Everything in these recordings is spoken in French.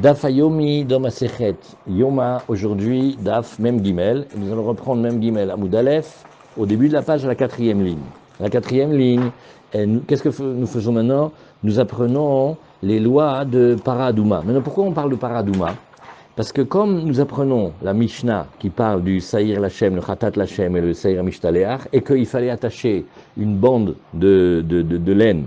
Daf Ayomi dans Masechet Yoma, aujourd'hui, Daf Mem Gimel. Nous allons reprendre Mem Gimel Amoud Aleph au début de la page à la quatrième ligne. La quatrième ligne, qu'est-ce que nous faisons maintenant? Nous apprenons les lois de Paradouma. Maintenant, pourquoi on parle de Paradouma? Parce que comme nous apprenons la Mishnah qui parle du Saïr Lachem, le Khatat Lachem et le Saïr Mishtaleach, et qu'il fallait attacher une bande de laine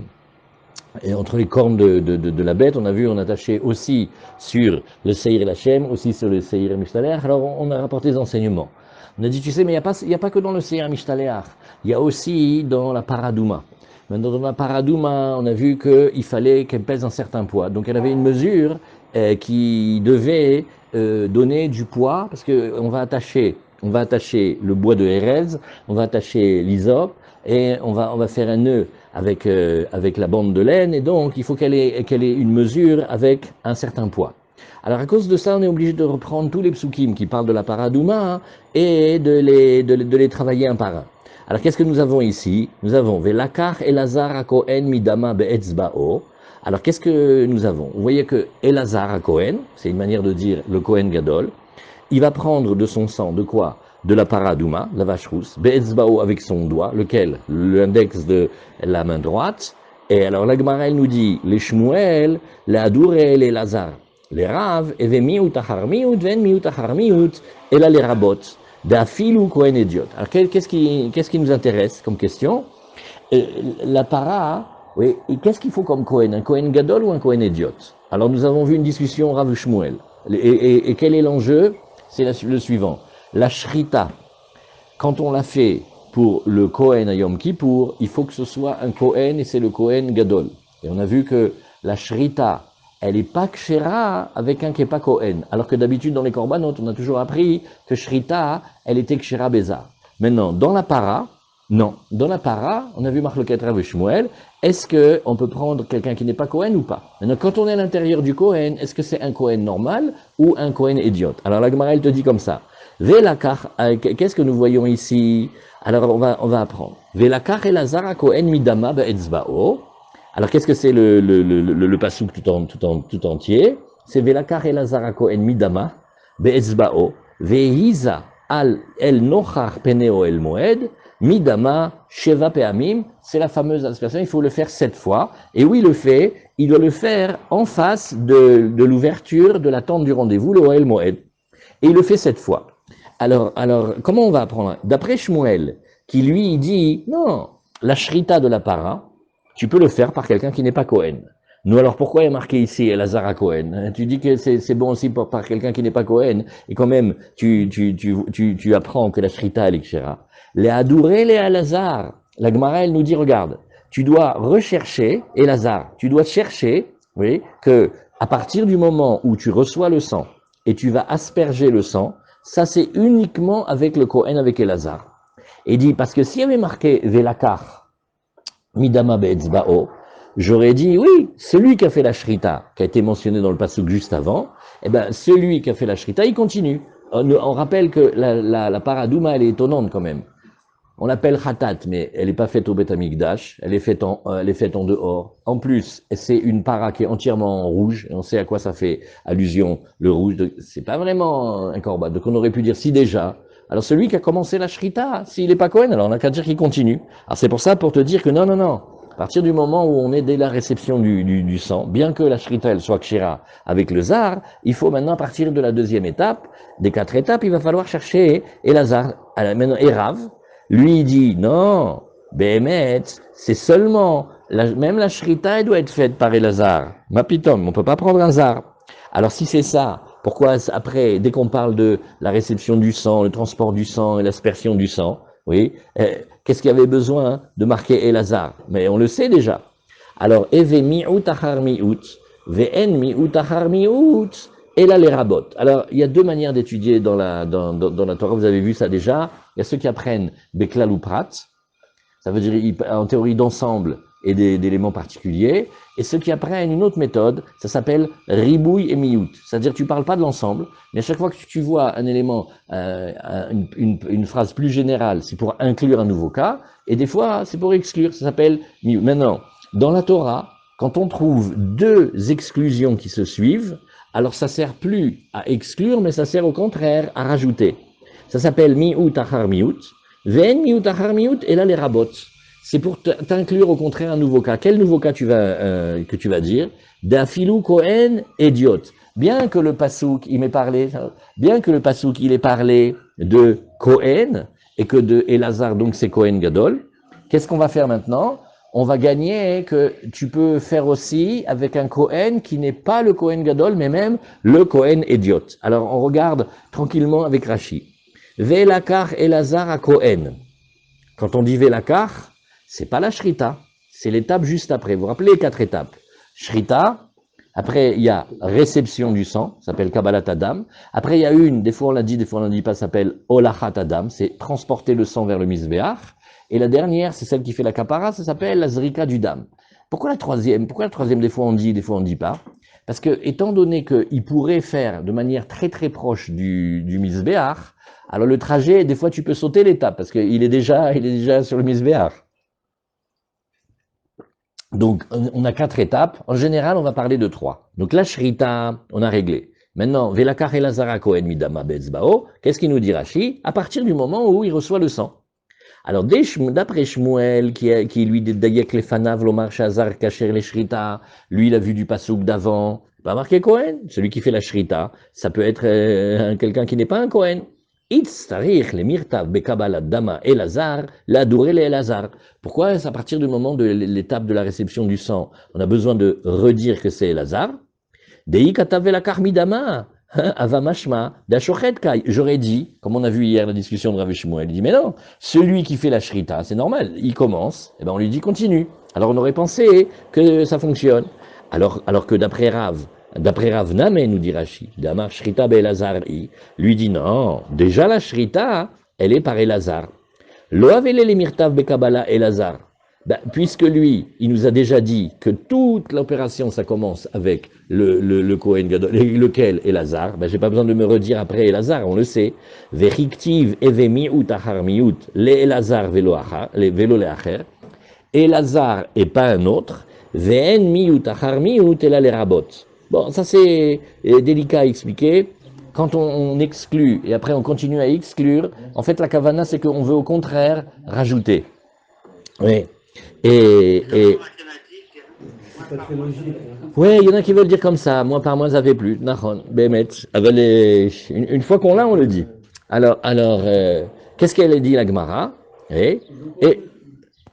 et entre les cornes de la bête, on a vu, on attachait aussi sur le Seir Lachem, aussi sur le Seir Mishtaleach. Alors on a rapporté des enseignements. On a dit, tu sais, mais il n'y a pas que dans le Seir Mishtaleach, il y a aussi dans la Paradouma. Maintenant, dans la Paradouma, on a vu qu'il fallait qu'elle pèse un certain poids. Donc elle avait une mesure qui devait donner du poids, parce qu'on va attacher le bois de Hérez, on va attacher l'hysope, et on va faire un nœud avec la bande de laine, et donc il faut qu'elle ait une mesure avec un certain poids. Alors à cause de ça, on est obligé de reprendre tous les psukim qui parlent de la paradouma hein, et de les travailler un par un. Alors qu'est-ce que nous avons ici? Nous avons Velakar Elazar à Kohen Midama Be'etzba'o. Alors qu'est-ce que nous avons? Vous voyez que Elazar à Kohen, c'est une manière de dire le Kohen Gadol, il va prendre de son sang, de quoi? De la paradouma, la vache rousse, Be'etzba'o avec son doigt, lequel? L'index de la main droite. Et alors la Gemara, elle nous dit, les Shmuel, les Adouré, les Lazar, les Rav, et ve miut achar miut, ven miut achar miut, et là les Rabot, d'Afilou Kohen Idiot. Alors qu'est-ce qui nous intéresse comme question? La para, oui, et qu'est-ce qu'il faut comme Kohen? Un Kohen Gadol ou un Kohen Idiot? Alors nous avons vu une discussion Rav Shmuel. Et quel est l'enjeu? C'est le suivant. La shrita, quand on l'a fait pour le Kohen à Yom Kippour, il faut que ce soit un Kohen et c'est le Kohen Gadol. Et on a vu que la shrita, elle n'est pas kshera avec un qui n'est pas Kohen. Alors que d'habitude dans les korbanot, on a toujours appris que shrita, elle était kshera bezar. Maintenant, dans la para, non. Dans la para, on a vu Marloket Rav et Shmuel, est-ce qu'on peut prendre quelqu'un qui n'est pas Kohen ou pas? Maintenant, quand on est à l'intérieur du Kohen, est-ce que c'est un Kohen normal ou un Kohen idiot? Alors la Gemara, elle te dit comme ça. Velakar, qu'est-ce que nous voyons ici? Alors on va apprendre. Velakar Elazar Kohen Midama Be'etzba'o. Alors qu'est-ce que c'est le passouk tout entier? C'est Velakar Elazar Kohen Midama Be'etzba'o. Vehiza al el nochar peneo el moed. Midama, Sheva Peamim, c'est la fameuse expression, il faut le faire 7 fois. Et où il le fait? Il doit le faire en face de l'ouverture de la tente du rendez-vous, le Oel Moed. Et il le fait 7 fois. Alors, comment on va apprendre? D'après Shmuel, qui lui dit, non, la shrita de la para, tu peux le faire par quelqu'un qui n'est pas Kohen. Nous, alors pourquoi il est marqué ici Elazar à Kohen? Tu dis que c'est bon aussi par quelqu'un qui n'est pas Kohen, et quand même, tu apprends que la shrita elle est kshera. Les Adouré, les Elazar. La Gemara, elle nous dit, regarde, tu dois rechercher, Elazar, tu dois chercher, oui, que à partir du moment où tu reçois le sang et tu vas asperger le sang, ça c'est uniquement avec le Kohen, avec Elazar. Et dit, parce que s'il y avait marqué Velakar, Midama Be'etzba'o, j'aurais dit, oui, celui qui a fait la shrita, qui a été mentionné dans le passouk juste avant, eh ben, celui qui a fait la shrita, il continue. On rappelle que la paradouma, elle est étonnante quand même. On l'appelle khatat, mais elle n'est pas faite au Beth Amikdash, elle est faite en dehors. En plus, c'est une para qui est entièrement en rouge, et on sait à quoi ça fait allusion, le rouge. C'est pas vraiment un korban, donc on aurait pu dire si déjà. Alors celui qui a commencé la shrita, s'il n'est pas Kohen, alors on n'a qu'à dire qu'il continue. Alors c'est pour ça, pour te dire que non. À partir du moment où on est dès la réception du sang, bien que la shrita elle soit kshira avec le zar, il faut maintenant partir de la deuxième étape, des 4 étapes, il va falloir chercher Elazar, maintenant Erav. Lui, il dit, non, Behemet, c'est seulement, même la shrita, elle doit être faite par Elazar. Mapitom, on peut pas prendre un zar. Alors si c'est ça, pourquoi après, dès qu'on parle de la réception du sang, le transport du sang et l'aspersion du sang, oui, qu'est-ce qu'il y avait besoin de marquer Elazar? Mais on le sait déjà. Alors, Eve mi'ut achar mi'ut, ve'en mi'ut achar mi'ut, et là les rabots. Alors, il y a 2 manières d'étudier dans la Torah, vous avez vu ça déjà. Il y a ceux qui apprennent Beklal ou Prat, ça veut dire en théorie d'ensemble et d'éléments particuliers, et ceux qui apprennent une autre méthode, ça s'appelle Ribouille et Miout. C'est-à-dire que tu parles pas de l'ensemble, mais à chaque fois que tu vois un élément, une phrase plus générale, c'est pour inclure un nouveau cas, et des fois c'est pour exclure, ça s'appelle Miout. Maintenant, dans la Torah, Quand on trouve deux exclusions qui se suivent, alors ça sert plus à exclure, mais ça sert au contraire à rajouter. Ça s'appelle mi'ut achar mi'ut. Ve'en mi'ut achar mi'ut, et là les rabots. C'est pour t'inclure au contraire un nouveau cas. Quel nouveau cas que tu vas dire? D'afilou Kohen idiot. Bien que le pasouk, il ait parlé de Kohen et que de Elazar, donc c'est Kohen Gadol, qu'est-ce qu'on va faire maintenant? On va gagner que tu peux faire aussi avec un Kohen qui n'est pas le Kohen Gadol, mais même le Kohen idiot. Alors on regarde tranquillement avec Rashi. Ve'lakar Elazar à Kohen. Quand on dit Ve'lakar, c'est pas la Shrita, c'est l'étape juste après. Vous vous rappelez les 4 étapes? Shrita, après il y a réception du sang, ça s'appelle Kabbalat Adam. Après il y a des fois on l'a dit, des fois on l'a dit pas, ça s'appelle Olachat Adam, c'est transporter le sang vers le Mizbeach. Et la dernière, c'est celle qui fait la kapara, ça s'appelle la Zrika du Dam. Pourquoi la troisième, des fois on dit, des fois on dit pas? Parce que, étant donné qu'il pourrait faire de manière très très proche du Mizbeach, alors le trajet, des fois tu peux sauter l'étape, parce qu'il est déjà sur le Mizbeach. Donc, on a 4 étapes. En général, on va parler de 3. Donc, la Shrita, on a réglé. Maintenant, Velakar Elazar Kohen Midama Betzbao, qu'est-ce qu'il nous dit Rashi? À partir du moment où il reçoit le sang. Alors, d'après Shmuel, qui lui dit Dayek Lefanav Lomar Shazar Kacher les Shrita, lui, il a vu du pasouk d'avant. Pas marqué Kohen, celui qui fait la Shrita. Ça peut être quelqu'un qui n'est pas un Kohen. Itztarich le mirtav bekabbalat dama Elazar, la douré le Elazar. Pourquoi, à partir du moment de l'étape de la réception du sang, on a besoin de redire que c'est Elazar? Dei katave la karmidama, avamashma, dashochet kai. J'aurais dit, comme on a vu hier la discussion de Rav Shmuel, il dit, mais non, celui qui fait la shrita, c'est normal, il commence, et ben on lui dit continue. Alors on aurait pensé que ça fonctionne. Alors que d'après Rav Name, nous dit Rashi, Damar Shrita Belazar, lui dit non, déjà la Shrita, elle est par Elazar. Lo avele le mirtav bekabala Elazar. Ben, puisque lui, il nous a déjà dit que toute l'opération, ça commence avec le Kohen Gadol, lequel Elazar, ben, j'ai pas besoin de me redire après Elazar, on le sait. Vechiktiv eve miut achar miut, le Elazar velo leacher. Elazar et pas un autre. Ve'en miut achar miut, et là les rabots. Bon, ça c'est délicat à expliquer. Quand on exclut et après on continue à exclure, en fait la kavana c'est qu'on veut au contraire rajouter. Oui. Et C'est pas très logique. ouais, il y en a qui veulent dire comme ça. Moi par moi ça fait plus. Nahon, Bémet. Une fois qu'on l'a, on le dit. Alors, qu'est-ce qu'elle a dit la Gemara? Et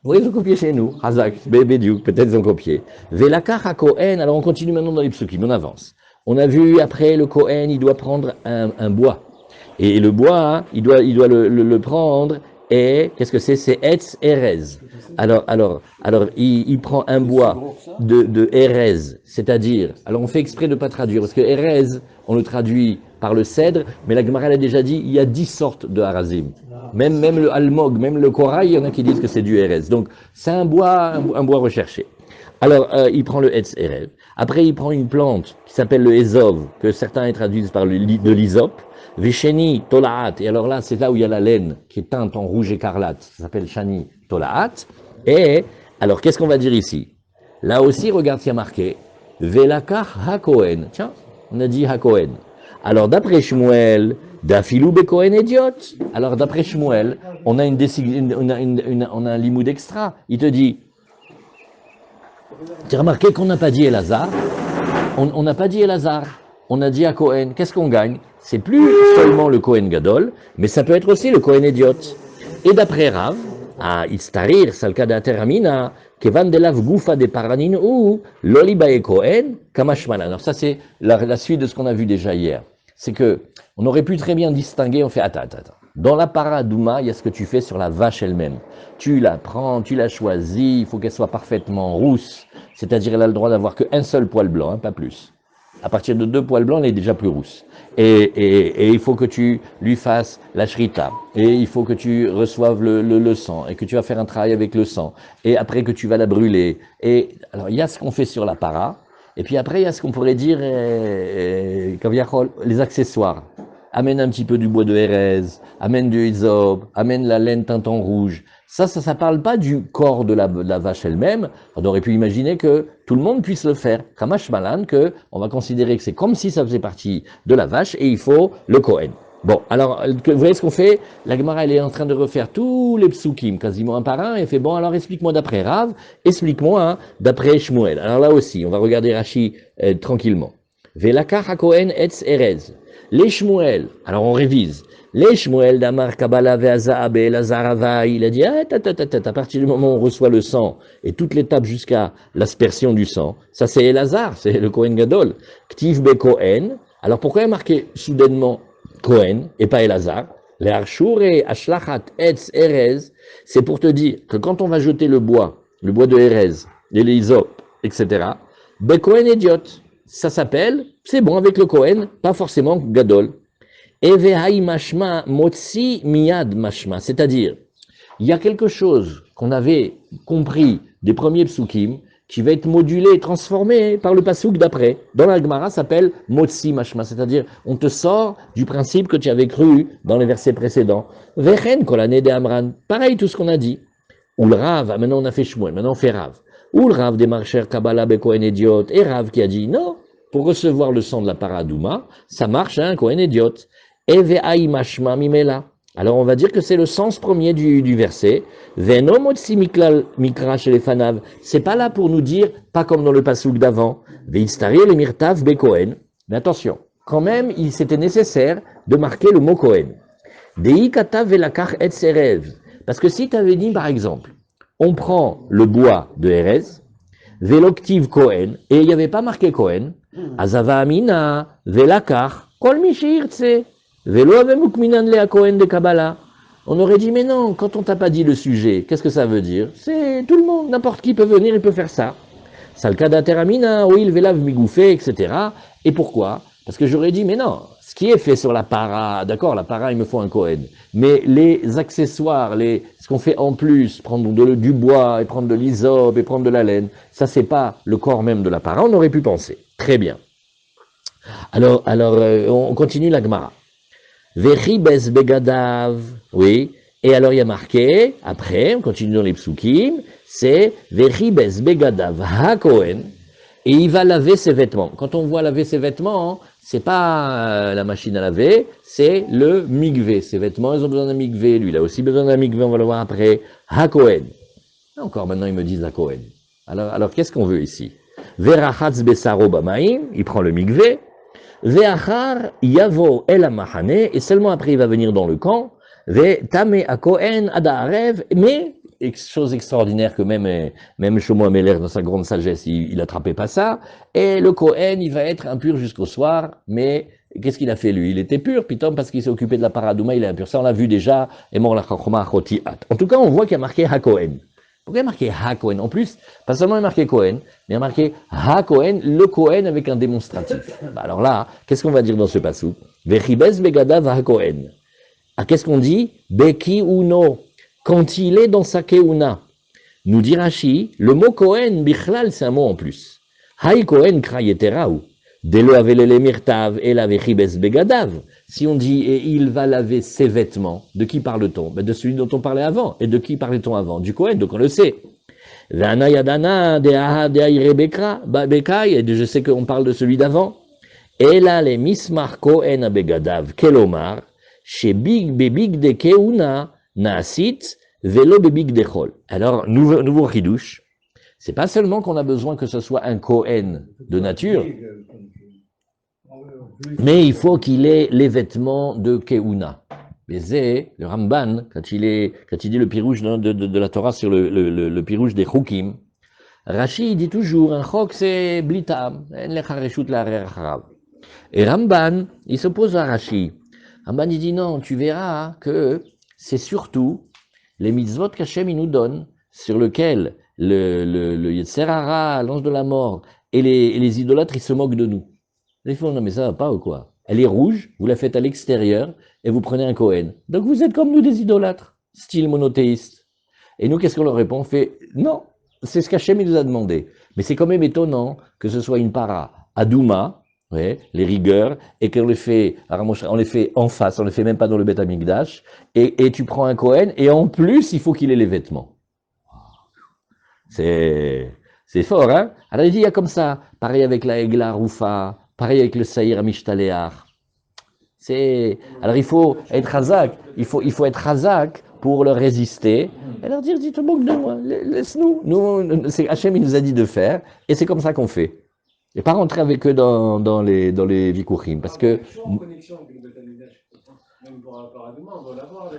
oui, ils ont copié chez nous. Hazak, Bédiou, peut-être ils ont copié. Velakar à Kohen. Alors on continue maintenant dans les psukim, on avance. On a vu après le Kohen, il doit prendre un bois. Et le bois, il doit le prendre. Et qu'est-ce que c'est? C'est Etz Erez. Alors, il prend un bois de Erez, c'est-à-dire, alors on fait exprès de ne pas traduire, parce que Erez, on le traduit par le cèdre, mais la Gemara a déjà dit, il y a 10 sortes de harazim. Même le almog, même le corail, il y en a qui disent que c'est du Erez. Donc, c'est un bois recherché. Alors, il prend le Etz Erez. Après, il prend une plante qui s'appelle le Ezov, que certains traduisent par de l'hysope. Vesheni Tolaat, et alors là, c'est là où il y a la laine qui est teinte en rouge écarlate, ça s'appelle Shani Tolaat. Et alors, qu'est-ce qu'on va dire ici? Là aussi, regarde ce qu'il y a marqué Velakar HaKohen. Tiens, on a dit HaKohen. Alors, d'après Shmuel, Dafilou Bekohen idiot. Alors, d'après Shmuel, on a un limoud extra. Il te dit tu as remarqué qu'on n'a pas dit Elazar? On n'a pas dit Elazar. On a dit à Kohen. Qu'est-ce qu'on gagne? C'est plus seulement le Kohen Gadol, mais ça peut être aussi le Kohen Idiot. Et d'après Rav, à Istarir, Salkada Teramina, Kevan delav Goufa de Paranin ou Lolibae Kohen, Kamashmana. Alors ça c'est la suite de ce qu'on a vu déjà hier. C'est que on aurait pu très bien distinguer, on fait attends. Dans la paradouma, il y a ce que tu fais sur la vache elle-même. Tu la prends, tu la choisis, il faut qu'elle soit parfaitement rousse, c'est-à-dire elle a le droit d'avoir qu'un seul poil blanc, hein, pas plus. À partir de 2 poils blancs, elle est déjà plus rousse. Et il faut que tu lui fasses la shrita. Et il faut que tu reçoives le sang. Et que tu vas faire un travail avec le sang. Et après que tu vas la brûler. Et alors, il y a ce qu'on fait sur la para. Et puis après, il y a ce qu'on pourrait dire, les accessoires. Amène un petit peu du bois de Hérez. Amène du hysope. Amène la laine teinte en rouge. Ça parle pas du corps de la vache elle-même. On aurait pu imaginer que tout le monde puisse le faire. Kamash Malan, que on va considérer que c'est comme si ça faisait partie de la vache et il faut le Kohen. Bon, alors, vous voyez ce qu'on fait? La Gemara, elle est en train de refaire tous les psukim, quasiment un par un, et fait, bon, alors explique-moi d'après Rav, explique-moi d'après Shmuel. Alors là aussi, on va regarder Rashi tranquillement. Velakach HaKohen Etz Erez. Les Shmuel, alors on révise. Les Shmuel d'Amar Kabbalah Ve'azaab Elazarava, il a dit, à partir du moment où on reçoit le sang, et toute l'étape jusqu'à l'aspersion du sang, ça c'est Elazar, c'est le Kohen Gadol. Ktiv Be Kohen. Alors pourquoi il a marqué soudainement Kohen et pas Elazar? Les Arshur et Ashlachat Etz Erez, c'est pour te dire que quand on va jeter le bois de Erez, les Isop, etc., Be Kohen idiot, ça s'appelle, c'est bon avec le Kohen, pas forcément Gadol. Evehai mashma motzi miyad mashma, c'est-à-dire, il y a quelque chose qu'on avait compris des premiers psukim qui va être modulé et transformé par le pasuk d'après. Dans la Gemara, s'appelle motzi mashma, c'est-à-dire, on te sort du principe que tu avais cru dans les versets précédents. Vechen kolane de Amran, pareil tout ce qu'on a dit. Ou le Rav, maintenant on a fait Shmuel, maintenant on fait Rav. Ou le Rav des marcheurs Kabbalah Bekohen idiot, et Rav qui a dit non, pour recevoir le sang de la paradouma, ça marche, hein, Kohen idiot. Eve'ai mashma mimela. Alors on va dire que c'est le sens premier du verset. Veno motzi mikra shelefanav. C'est pas là pour nous dire, pas comme dans le pasuk d'avant. Ve'istari le mirtav bekohen. Mais attention, quand même, il s'était nécessaire de marquer le mot Kohen. Dei katav velakach etz erev. Parce que si tu avais dit, par exemple, on prend le bois de Erez, veloktiv Kohen, et il n'y avait pas marqué Kohen, azava amina, velakach, kol mishirtse. On aurait dit, mais non, quand on t'a pas dit le sujet, qu'est-ce que ça veut dire? C'est tout le monde, n'importe qui peut venir, il peut faire ça. Salkada teramina, oil velav migoufé, etc. Et pourquoi? Parce que j'aurais dit, mais non, ce qui est fait sur la para, d'accord, la para, il me faut un Kohen. Mais les accessoires, ce qu'on fait en plus, prendre du bois, et prendre de l'hysope, et prendre de la laine, ça c'est pas le corps même de la para, on aurait pu penser. Très bien. Alors, on continue la Gemara. Vechibes begadav, oui, et alors il y a marqué, après, on continue dans les psukim, c'est Vechibes begadav ha-Kohen, et il va laver ses vêtements. Quand on voit laver ses vêtements, c'est pas la machine à laver, c'est le mikvé. Ses vêtements, ils ont besoin d'un mikvé, lui, il a aussi besoin d'un mikvé, on va le voir après, ha-Kohen. Encore maintenant, ils me disent ha-Kohen. Alors qu'est-ce qu'on veut ici? Verachatz besaro bamaim, il prend le mikvé, Ve'achar yavo el amahane, et seulement après il va venir dans le camp, ve'tame a Kohen adaarev, mais, chose extraordinaire que même Shlomo Ameler dans sa grande sagesse, il attrapait pas ça, et le Kohen il va être impur jusqu'au soir, mais qu'est-ce qu'il a fait lui? Il était pur, Pitom, parce qu'il s'est occupé de la paradouma, il est impur. Ça on l'a vu déjà, et mort la chachoma chotiat. En tout cas on voit qu'il y a marqué ha-Kohen. Pourquoi il y a marqué ha-Kohen? En plus, pas seulement il y a marqué Kohen, mais il y a marqué ha-Kohen, le Kohen avec un démonstratif. Alors là, qu'est-ce qu'on va dire dans ce passage? Vechibes begadav ha-Kohen. Ah, qu'est-ce qu'on dit? Beki uno, quand il est dans sa keuna. Nous dit Rashi, le mot Kohen, bichlal, c'est un mot en plus. Hai Kohen krayeteraou. Delo avelele mirtav et la vechibes begadav. Si on dit et il va laver ses vêtements, de qui parle-t-on? De celui dont on parlait avant. Et de qui parlait-on avant? Du Kohen, donc on le sait. Vana yadana de Bekra, et je sais qu'on parle de celui d'avant. Et là, les mismar Kohen abegadav, kelomar, chez big bebig de keuna, naasit, velo bebig de chol. Alors, nouveau chidouche. C'est pas seulement qu'on a besoin que ce soit un Kohen de nature, mais il faut qu'il ait les vêtements de Keuna. Mais le Ramban, quand il dit le pirouge de la Torah sur le pirouge des Chukim, Rashi dit toujours, un chok c'est blitam, et Ramban, il s'oppose à Rashi. Ramban il dit non, tu verras que c'est surtout les mitzvot qu'Hachem il nous donne, sur lequel le Yetzer Hara, l'ange de la mort, et les idolâtres, ils se moquent de nous. Ils font, non mais ça va pas ou quoi? Elle est rouge, vous la faites à l'extérieur, et vous prenez un Kohen. Donc vous êtes comme nous des idolâtres, style monothéiste. Et nous, qu'est-ce qu'on leur répond? On fait, non, c'est ce qu'Hachem nous a demandé. Mais c'est quand même étonnant que ce soit une para Adouma, ouais, les rigueurs, et qu'on les fait, on les fait en face, on les fait même pas dans le Beth Amikdash, et tu prends un Kohen, et en plus, il faut qu'il ait les vêtements. C'est fort, hein? Alors il dit, il y a comme ça, pareil avec la Egla Roufa, pareil avec le Saïr Amishtaléar. Alors il faut être Hazak, il faut être Hazak pour leur résister, et leur dire, tu te moques de moi, laisse-nous. C'est Hachem, il nous a dit de faire, et c'est comme ça qu'on fait. Et pas rentrer avec eux dans les Vikurim, parce que... En connexion avec le Beth Amikdash, même pour demain, on doit l'avoir,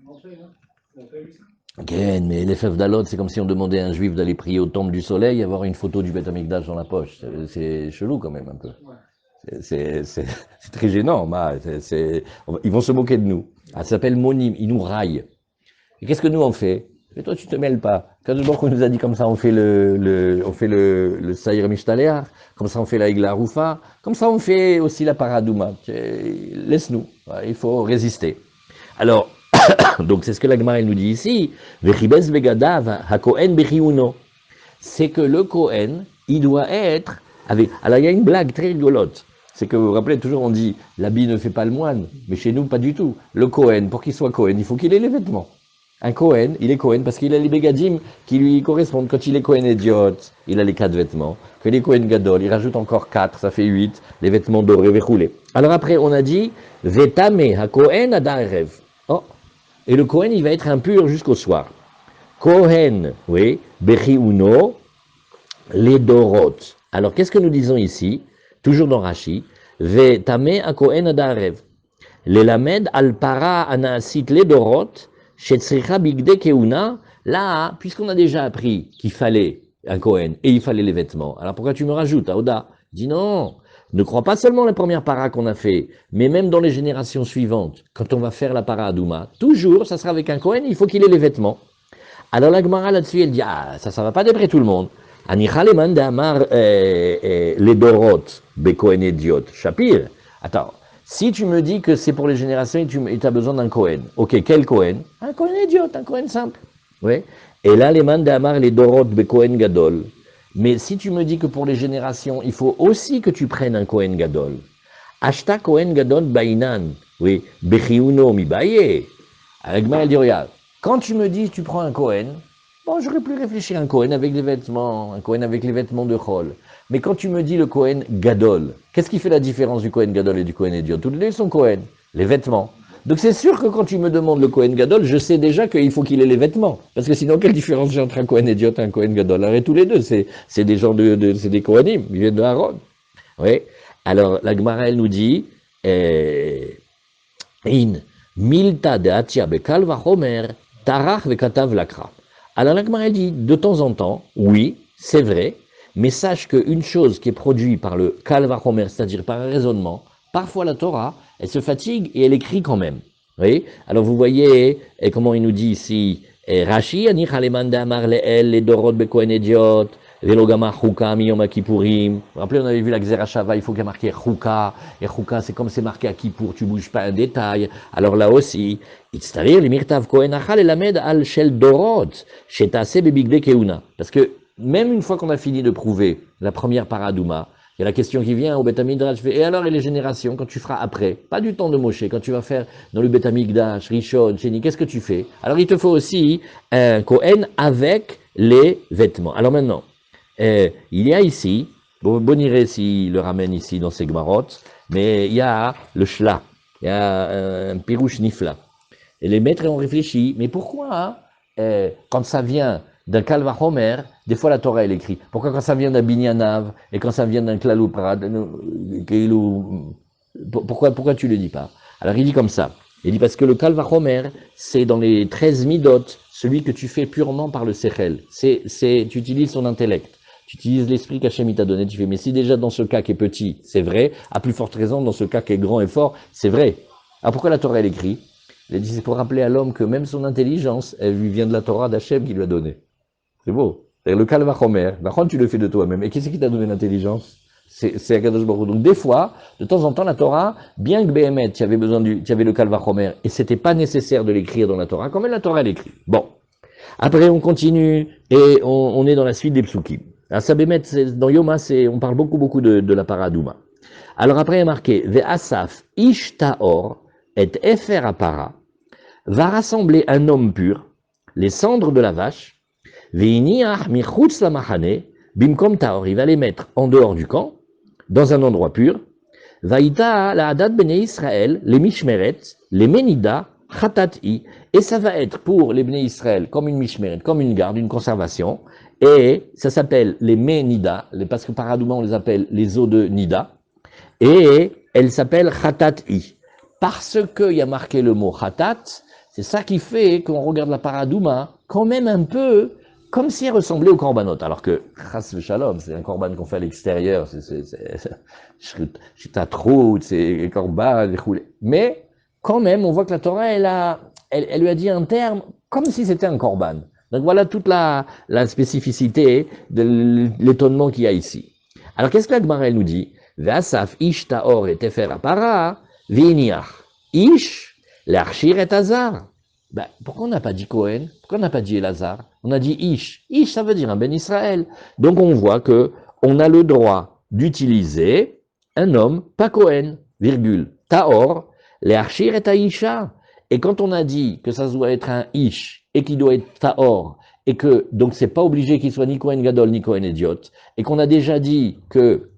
l'entrée, non? On n'a pas vu ça? Again, mais les fèves d'Alot, c'est comme si on demandait à un juif d'aller prier au temple du soleil et avoir une photo du Beth Amikdash dans la poche. C'est chelou quand même un peu. C'est très gênant. Ils vont se moquer de nous. Ça s'appelle Monim, ils nous raillent. Et qu'est-ce que nous on fait? Et toi tu te mêles pas. Quand on nous a dit comme ça on fait le Saïr Mishtaléar, comme ça on fait la Igla Roufa, comme ça on fait aussi la Paradouma. Laisse-nous, il faut résister. Alors, donc c'est ce que la Gemara nous dit ici. C'est que le Kohen, il doit être avec. Alors il y a une blague très rigolote. C'est que vous vous rappelez toujours on dit l'habit ne fait pas le moine, mais chez nous pas du tout. Le Kohen, pour qu'il soit Kohen, il faut qu'il ait les vêtements. Un Kohen, il est Kohen parce qu'il a les bégadim qui lui correspondent. Quand il est Kohen idiot, il a les 4 vêtements. Quand il est Kohen gadol, il rajoute encore 4, ça fait 8, les vêtements dorés, véchoulés. Alors après on a dit vetame ha Kohen adarev. Oh. Et le Kohen, il va être impur jusqu'au soir. Kohen, oui, Bechi Uno, les Dorot. Alors, qu'est-ce que nous disons ici? Toujours dans Rashi. Ve Tame a Kohen adarev. Les Lamed al para anaasit les Dorot, shetzricha bigde keuna. Là, puisqu'on a déjà appris qu'il fallait un Kohen et il fallait les vêtements, alors pourquoi tu me rajoutes, Aouda? Dis non. Ne crois pas seulement la première para qu'on a fait, mais même dans les générations suivantes, quand on va faire la para Adouma, toujours, ça sera avec un Kohen, il faut qu'il ait les vêtements. Alors la Gemara là-dessus, elle dit, ah, ça va pas d'après tout le monde. Anicha le mande amar les dorot, be Kohen idiot. Shapir, attends, si tu me dis que c'est pour les générations et tu as besoin d'un Kohen, ok, quel Kohen? Un Kohen idiot, un Kohen simple. Oui. Et là, les mande amar les dorot, be Kohen gadol. Mais si tu me dis que pour les générations, il faut aussi que tu prennes un Kohen Gadol. Ashta Kohen Gadol Bainan. Oui. Bechiuno mi baye. Avec elle dit, regarde, quand tu me dis que tu prends un Kohen, bon, j'aurais pu réfléchir un Kohen avec les vêtements, un Kohen avec les vêtements de Chol. Mais quand tu me dis le Kohen Gadol, qu'est-ce qui fait la différence du Kohen Gadol et du Kohen Idiot? Toutes les deux sont Kohen. Les vêtements. Donc c'est sûr que quand tu me demandes le Kohen Gadol, je sais déjà qu'il faut qu'il ait les vêtements. Parce que sinon, quelle différence j'ai entre un Kohen idiot et un Kohen Gadol? Arrête tous les deux, c'est des gens c'est des Kohanim, ils viennent de Aaron. Oui. Alors, la Gemara, elle nous dit, in milta de atia bekal vachomer, tarach vekatav lakra. Alors, la Gemara, elle dit, de temps en temps, oui, c'est vrai, mais sache qu'une chose qui est produite par le kal vachomer, c'est-à-dire par un raisonnement, parfois la Torah, elle se fatigue et elle écrit quand même. Oui. Alors vous voyez et comment il nous dit ici, Rashi, ani chalemanda amar leel les dorot bekohen idiot, velogama chuka miyom kippurim. Vous vous rappelez, on avait vu la Xerashava, il faut qu'il y ait marqué chuka, et chuka c'est comme c'est marqué à Kippour, tu bouges pas un détail. Alors là aussi, itztarir le mirtav kohen achal elamed al shel dorot, shetase bebigde keuna. Parce que même une fois qu'on a fini de prouver la première paradouma, il y a la question qui vient au Beth Midrash, et alors et les générations, quand tu feras après, pas du temps de Moshe, quand tu vas faire dans le Beth Mikdash, Rishon, Sheni, qu'est-ce que tu fais? Alors il te faut aussi un Kohen avec les vêtements. Alors maintenant, il y a ici, Boniré s'il le ramène ici dans ses Gmarot, mais il y a le Shla, il y a un Pirouche Nifla. Et les maîtres ont réfléchi, mais pourquoi, quand ça vient d'un Kalvachomer, des fois la Torah elle écrit. Pourquoi quand ça vient d'un Binyanav et quand ça vient d'un Klalou Prad, pourquoi tu le dis pas? Alors il dit comme ça. Il dit parce que le Kalvachomer, c'est dans les 13 midot, celui que tu fais purement par le Sechel. Tu utilises ton intellect. Tu utilises l'esprit qu'Hachem t'a donné. Tu fais, mais si déjà dans ce cas qui est petit, c'est vrai, à plus forte raison dans ce cas qui est grand et fort, c'est vrai. Alors pourquoi la Torah elle écrit? Il dit c'est pour rappeler à l'homme que même son intelligence, elle lui vient de la Torah d'Hachem qui lui a donné. C'est beau. C'est le Kalvachomer. Par contre, tu le fais de toi-même. Et qui c'est qui t'a donné l'intelligence? C'est Akadosh Baruch Hu. Donc, des fois, de temps en temps, la Torah, bien que Behemet, tu avais le Kalvachomer, et c'était pas nécessaire de l'écrire dans la Torah, quand même la Torah l'écrit. Bon. Après, on continue, et on est dans la suite des psukim. Ça bémet, dans Yoma, on parle beaucoup de la paradouma. Alors après, il y a marqué, Ve'asaf ish ta'or et efer apara, va rassembler un homme pur, les cendres de la vache, ve'iniach michutz la machane, bimkom ta'or, il va les mettre en dehors du camp, dans un endroit pur, Vaïta la Hadat Bnei Israël, les Mishmeret, les Menida, Khatati, et ça va être pour les Bnei Israël comme une Mishmeret, comme une garde, une conservation, et ça s'appelle les Menida, parce que paradouma on les appelle les eaux de Nida, et elle s'appelle Khatati. Parce qu'il y a marqué le mot Khatat, c'est ça qui fait qu'on regarde la paradouma quand même un peu comme si elle ressemblait au korbanot, alors que chas v'shalom, c'est un korban qu'on fait à l'extérieur, c'est tatrout, c'est korban, mais quand même, on voit que la Torah, elle lui a dit un terme comme si c'était un korban. Donc voilà toute la spécificité de l'étonnement qu'il y a ici. Alors qu'est-ce que la Gemara nous dit? Ve'asaf ish ta'or et tefer apara, v'iniach ish l'archir et azar. Ben, pourquoi on n'a pas dit Cohen? Pourquoi on n'a pas dit Elazar? On a dit Ish. Ish, ça veut dire un Ben Israël. Donc on voit que on a le droit d'utiliser un homme, pas Cohen, virgule, Taor, les Archir et Taïcha. Et quand on a dit que ça doit être un Ish et qu'il doit être Taor, et que donc c'est pas obligé qu'il soit ni Cohen Gadol ni Cohen Idiot, et qu'on a déjà dit que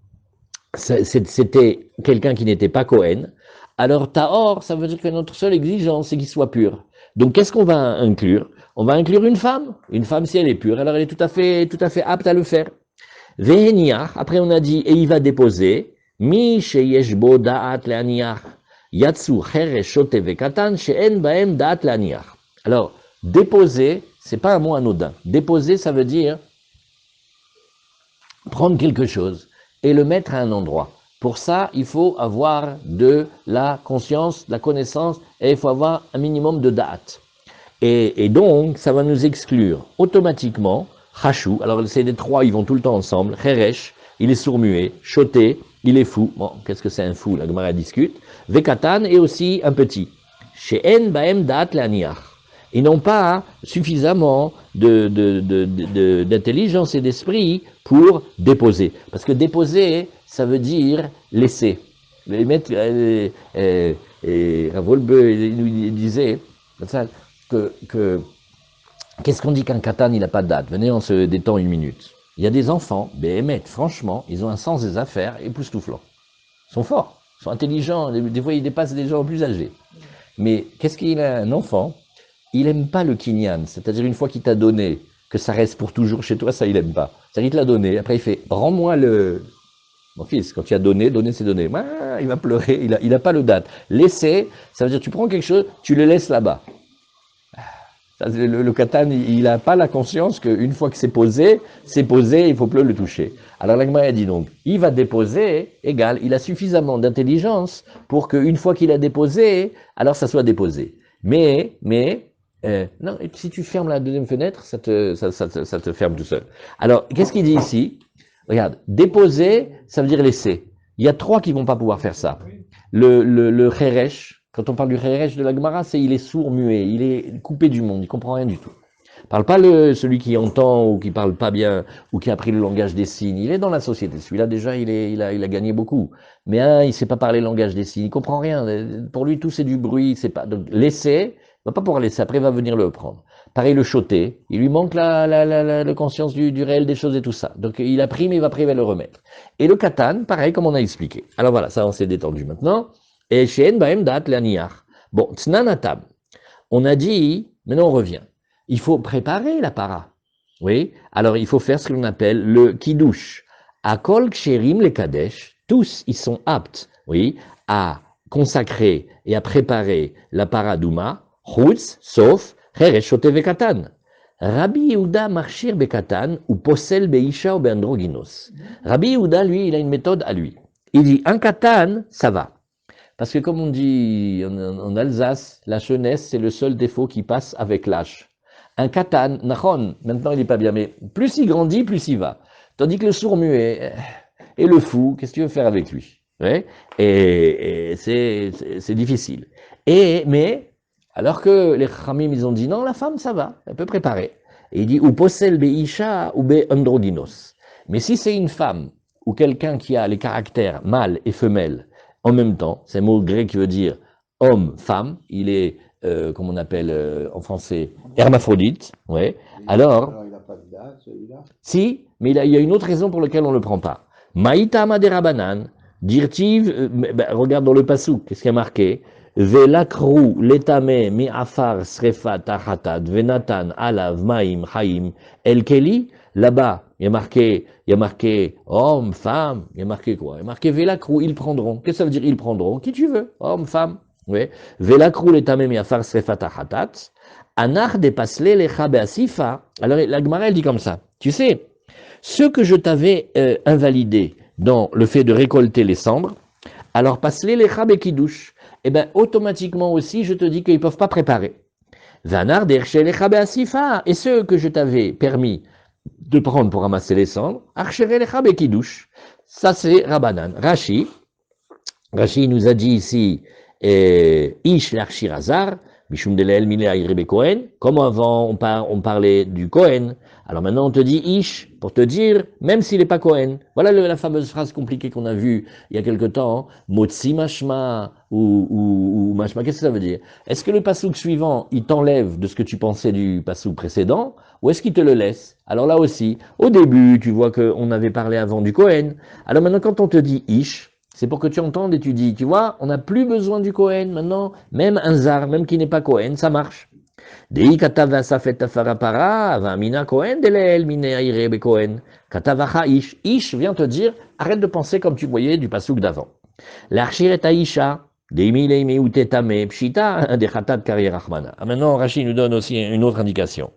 c'était quelqu'un qui n'était pas Cohen, alors Taor, ça veut dire que notre seule exigence, c'est qu'il soit pur. Donc, qu'est-ce qu'on va inclure? On va inclure une femme. Une femme, si elle est pure, alors elle est tout à fait apte à le faire. Veheniach, après on a dit, et il va déposer, mi sheyesh bo da'at le'aniach, yatsu cheresh shote vekatan, she'en baem da'at le'aniach. Alors, déposer, c'est pas un mot anodin. Déposer, ça veut dire prendre quelque chose et le mettre à un endroit. Pour ça, il faut avoir de la conscience, de la connaissance, et il faut avoir un minimum de date. Et donc, ça va nous exclure automatiquement Chachou. Alors, c'est les trois, ils vont tout le temps ensemble. Cheresh, il est sourd-muet. Choté, il est fou. Bon, qu'est-ce que c'est un fou? La Gemara discute. Vekatan, et aussi un petit. She'en baem da'at le'aniach. Ils n'ont pas suffisamment d'intelligence et d'esprit pour déposer. Parce que déposer, ça veut dire laisser. Les maîtres, Ravolbe, il disait qu'est-ce qu'on dit qu'un katan, il n'a pas de date? Venez, on se détend une minute. Il y a des enfants, béhémeth, franchement, ils ont un sens des affaires époustouflant. Ils sont forts, ils sont intelligents, des fois ils dépassent des gens plus âgés. Mais qu'est-ce qu'il a un enfant? Il n'aime pas le kinyan, c'est-à-dire une fois qu'il t'a donné, que ça reste pour toujours chez toi, ça il n'aime pas. C'est-à-dire qu'il te l'a donné, après il fait, rends-moi le... Mon fils, quand tu as donné c'est donné. Ah, il va pleurer, il n'a pas le date. Laisser, ça veut dire tu prends quelque chose, tu le laisses là-bas. Le katan, il n'a pas la conscience qu'une fois que c'est posé, il ne faut plus le toucher. Alors la Gemara a dit donc, il va déposer, égal, il a suffisamment d'intelligence pour qu'une fois qu'il a déposé, alors ça soit déposé. Mais non, si tu fermes la deuxième fenêtre, ça te ferme tout seul. Alors, qu'est-ce qu'il dit ici? Regarde, déposer, ça veut dire laisser. Il y a trois qui vont pas pouvoir faire ça. Le cheresh, quand on parle du cheresh de la Gemara, il est sourd, muet, il est coupé du monde, il comprend rien du tout. Parle pas celui qui entend ou qui parle pas bien ou qui a appris le langage des signes. Il est dans la société. Celui-là déjà, il a gagné beaucoup. Mais il sait pas parler le langage des signes. Il comprend rien. Pour lui, tout c'est du bruit. C'est pas donc laisser. Il va pas pouvoir laisser. Après, il va venir le prendre. Pareil, le choté. Il lui manque la conscience du réel des choses et tout ça. Donc il a pris, mais il va le remettre. Et le katan, pareil, comme on a expliqué. Alors voilà, ça on s'est détendu maintenant. Et she'en baem da'at le'aniach. Bon, tznanatam. On a dit, maintenant on revient. Il faut préparer la para. Oui. Alors, il faut faire ce qu'on appelle le kiddush. Akol ksherim le kadesh. Tous, ils sont aptes, oui, à consacrer et à préparer la para douma. Chutz, sauf, cheresh shote vekatan. Rabbi Yehuda marchir bekatan ou posel beisha ou beandroginos. Rabbi Yehuda, lui, il a une méthode à lui. Il dit, un katan, ça va. Parce que comme on dit en Alsace, la jeunesse, c'est le seul défaut qui passe avec l'âge. Un katan, nachon, maintenant il n'est pas bien, mais plus il grandit, plus il va. Tandis que le sourd-muet et le fou, qu'est-ce que tu veux faire avec lui? Ouais, et c'est difficile. Mais, alors que les Khamim, ils ont dit, non, la femme, ça va, elle peut préparer. Et il dit, ou posel beisha ou be androginos. Mais si c'est une femme ou quelqu'un qui a les caractères mâle et femelle en même temps, c'est un mot grec qui veut dire homme, femme, il est, comme on appelle en français, hermaphrodite, ouais. Alors, il n'a pas de date, celui-là. si, mais il y a une autre raison pour laquelle on ne le prend pas. Maïta maderabanan, dirtiv, regarde dans le pasouk, qu'est-ce qui est marqué? Velakru letame mi afar srefa tachatat venatan alav maim chaim el keli. Là-bas, il y a marqué homme, femme, il y a marqué quoi? Il y a marqué velakru, ils prendront. Qu'est-ce que ça veut dire ils prendront? Qui tu veux? Homme, femme. Oui. Velakru letame mi afar srefa tachatat. Anar depasle lecha beasifa. Alors la Gemara elle dit comme ça. Tu sais, ce que je t'avais invalidé dans le fait de récolter les cendres, alors pasle lecha bekidouche. Eh bien, automatiquement aussi, je te dis qu'ils ne peuvent pas préparer. Vanar derche lecha beasifa. Et ce que je t'avais permis de prendre pour ramasser les cendres, archere lecha bekidouche. Ça c'est Rabbanan. Rashi nous a dit ici, ish l'archir hazar. Comme avant on parlait du Kohen, alors maintenant on te dit Ish, pour te dire, même s'il n'est pas Kohen. Voilà la fameuse phrase compliquée qu'on a vue il y a quelque temps, Motsi Mashma ou Mashma, qu'est-ce que ça veut dire? Est-ce que le pasouk suivant, il t'enlève de ce que tu pensais du pasouk précédent, ou est-ce qu'il te le laisse? Alors là aussi, au début, tu vois qu'on avait parlé avant du Kohen, alors maintenant quand on te dit Ish, c'est pour que tu entendes et tu dis, tu vois, on n'a plus besoin du Kohen maintenant, même un zar, même qui n'est pas Kohen, ça marche. Dei katava safet afarapara, vamina Kohen, delel mine aire be Kohen. Katavacha ish. Ish vient te dire, arrête de penser comme tu voyais du pasouk d'avant. L'archir est aisha, deimi leimi utetame, pshita, dechatat karierachmana. Maintenant, Rashi nous donne aussi une autre indication.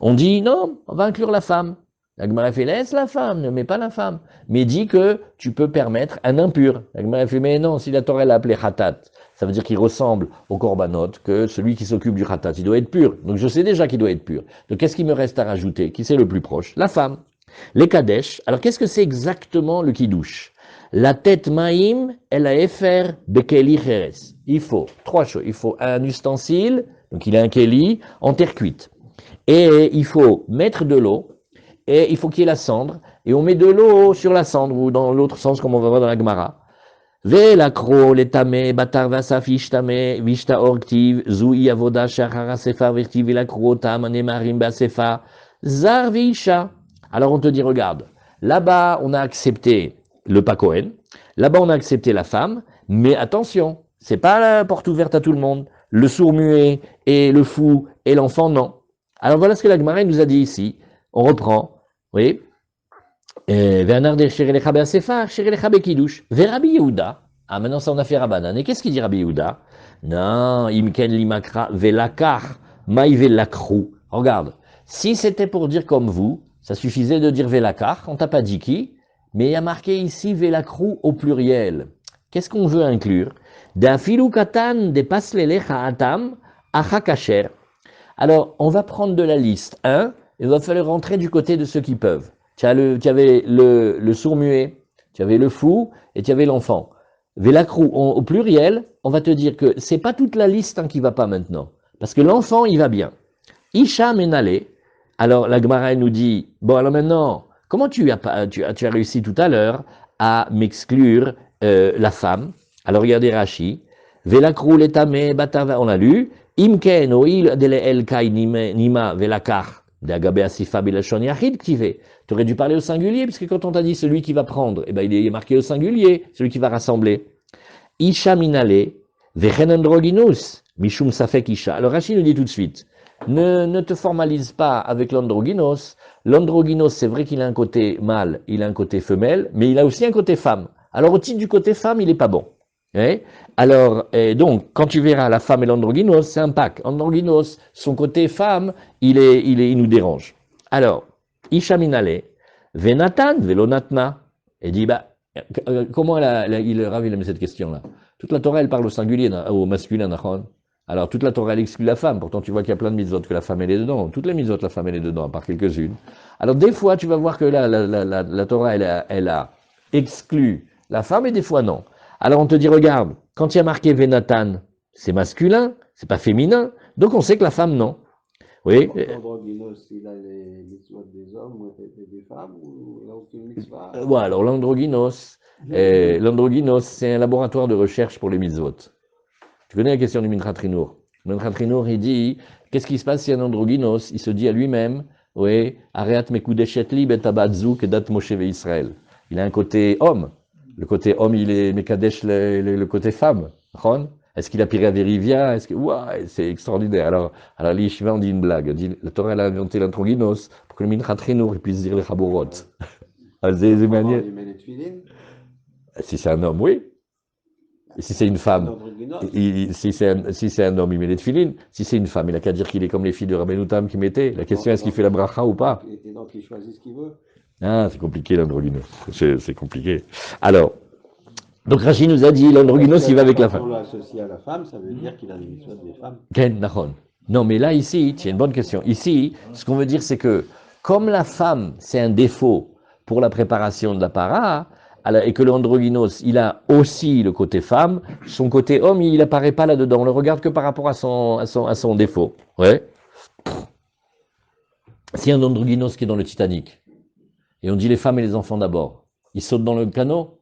On dit, non, on va inclure la femme. La Gemara fait, laisse la femme, ne mets pas la femme. Mais dit que tu peux permettre un impur. La Gemara fait, mais non, si la Torah l'a appelé khatat, ça veut dire qu'il ressemble au korbanot, que celui qui s'occupe du khatat, il doit être pur. Donc je sais déjà qu'il doit être pur. Donc qu'est-ce qu'il me reste à rajouter? Qui c'est le plus proche? La femme. Les kadesh. Alors qu'est-ce que c'est exactement le kidouche? La tête maïm, elle a efer bekeli cheres. Il faut trois choses. Il faut un ustensile, donc il a un keli, en terre cuite. Et il faut mettre de l'eau, et il faut qu'il y ait la cendre, et on met de l'eau sur la cendre, ou dans l'autre sens, comme on va voir dans la Gemara. Velakro, letame, batar vasaf ishtame, vishta orktiv, zui avoda, shachara sefa, virti, velakro, tam, anemarim, basefa, zar visha. Alors on te dit, regarde, là-bas on a accepté le Pakohen, là-bas on a accepté la femme, mais attention, c'est pas la porte ouverte à tout le monde. Le sourd-muet et le fou et l'enfant, non. Alors voilà ce que la Gemara nous a dit ici. On reprend. Oui. Vernard Sherelecha Beasefa, Sherelecha Bekidouche. Verabi Yehuda. Ah, maintenant ça on a fait Rabbanan. Et qu'est-ce qu'il dit Rabbi Yehuda? Non, Imken Limakra, Velakar, Maï Velakru. Regarde, si c'était pour dire comme vous, ça suffisait de dire Velakar, on t'a pas dit qui, mais il y a marqué ici Velakru au pluriel. Qu'est-ce qu'on veut inclure? Dafilu Katan de Paslelecha Atam, Achakacher. Alors, on va prendre de la liste 1, et il va falloir rentrer du côté de ceux qui peuvent. Tu avais le sourd-muet, tu avais le fou, et tu avais l'enfant. Velakru, au pluriel, on va te dire que c'est pas toute la liste qui va pas maintenant. Parce que l'enfant, il va bien. Isha Menale. Alors, la Gemara nous dit, bon, alors maintenant, comment tu as réussi tout à l'heure à m'exclure la femme? Alors, regardez Rashi. Velakru letame batava, on a lu. Imken oil dele el kai nima velakar. Tu aurais dû parler au singulier, parce que quand on t'a dit celui qui va prendre, eh ben, il est marqué au singulier, celui qui va rassembler. Isha minale, vechen androginus, mishum safek isha. Alors Rachid nous dit tout de suite, ne te formalise pas avec l'androgynos. L'androgynos, c'est vrai qu'il a un côté mâle, il a un côté femelle, mais il a aussi un côté femme. Alors au titre du côté femme, il n'est pas bon. Ouais. Alors, donc, quand tu verras la femme et l'androgynos, c'est un pack. Androgynos, son côté femme, il nous dérange. Alors, Isha minale, venatan, velonatna. Et dit, bah, comment il a mis cette question-là? Toute la Torah, elle parle au singulier, au masculin, d'accord? Alors, toute la Torah, elle exclut la femme. Pourtant, tu vois qu'il y a plein de mitzvot que la femme, elle est dedans. Toutes les mitzvot, la femme, elle est dedans, à part quelques-unes. Alors, des fois, tu vas voir que là, la Torah, elle a exclu la femme, et des fois, non. Alors, on te dit, regarde, quand il y a marqué Venatan, c'est masculin, c'est pas féminin, donc on sait que la femme, non. Oui, L'androgynos, il a les mitzvot des hommes et des femmes, ou il n'a aucune mitzvah? ouais, alors l'androgynos, c'est un laboratoire de recherche pour les mitzvot. Tu connais la question du Mincha Trinour. Le Mincha Trinour, il dit, qu'est-ce qui se passe si un androgynos, il se dit à lui-même, oui, Areat mekudeshet li bet abadzu kedat Moshe Israël. Il a un côté homme. Le côté homme, il est mekadesh le côté femme. Est-ce qu'il a piré à Vérivia? Est-ce que, ouais, c'est extraordinaire. Alors les yeshivas ont dit une blague. Dit, la Torah, elle a inventé l'androgynos pour que le Mincha Trinour, il puisse dire les chaborot. Il met les tefilines. Si c'est un homme, oui. Et si c'est une femme, si c'est un homme, il met les tefilines. Si c'est une femme, il n'a qu'à dire qu'il est comme les filles de Rabbeinu Tam qui mettaient. La question, est-ce qu'il fait la bracha ou pas? Et donc, il choisit ce qu'il veut. Ah, c'est compliqué l'androgynos. C'est compliqué. Alors, donc Rachid nous a dit, l'androgynos, il va avec la femme. Quand on l'associe à la femme, ça veut dire qu'il a les mitzvot des femmes. Ken, Nahon. Non, mais là, ici, c'est une bonne question. Ici, ce qu'on veut dire, c'est que, comme la femme, c'est un défaut pour la préparation de la para, et que l'androgynos, il a aussi le côté femme, son côté homme, il apparaît pas là-dedans. On le regarde que par rapport à son défaut. Ouais. Si un androgynos qui est dans le Titanic, et on dit les femmes et les enfants d'abord, ils sautent dans le canot?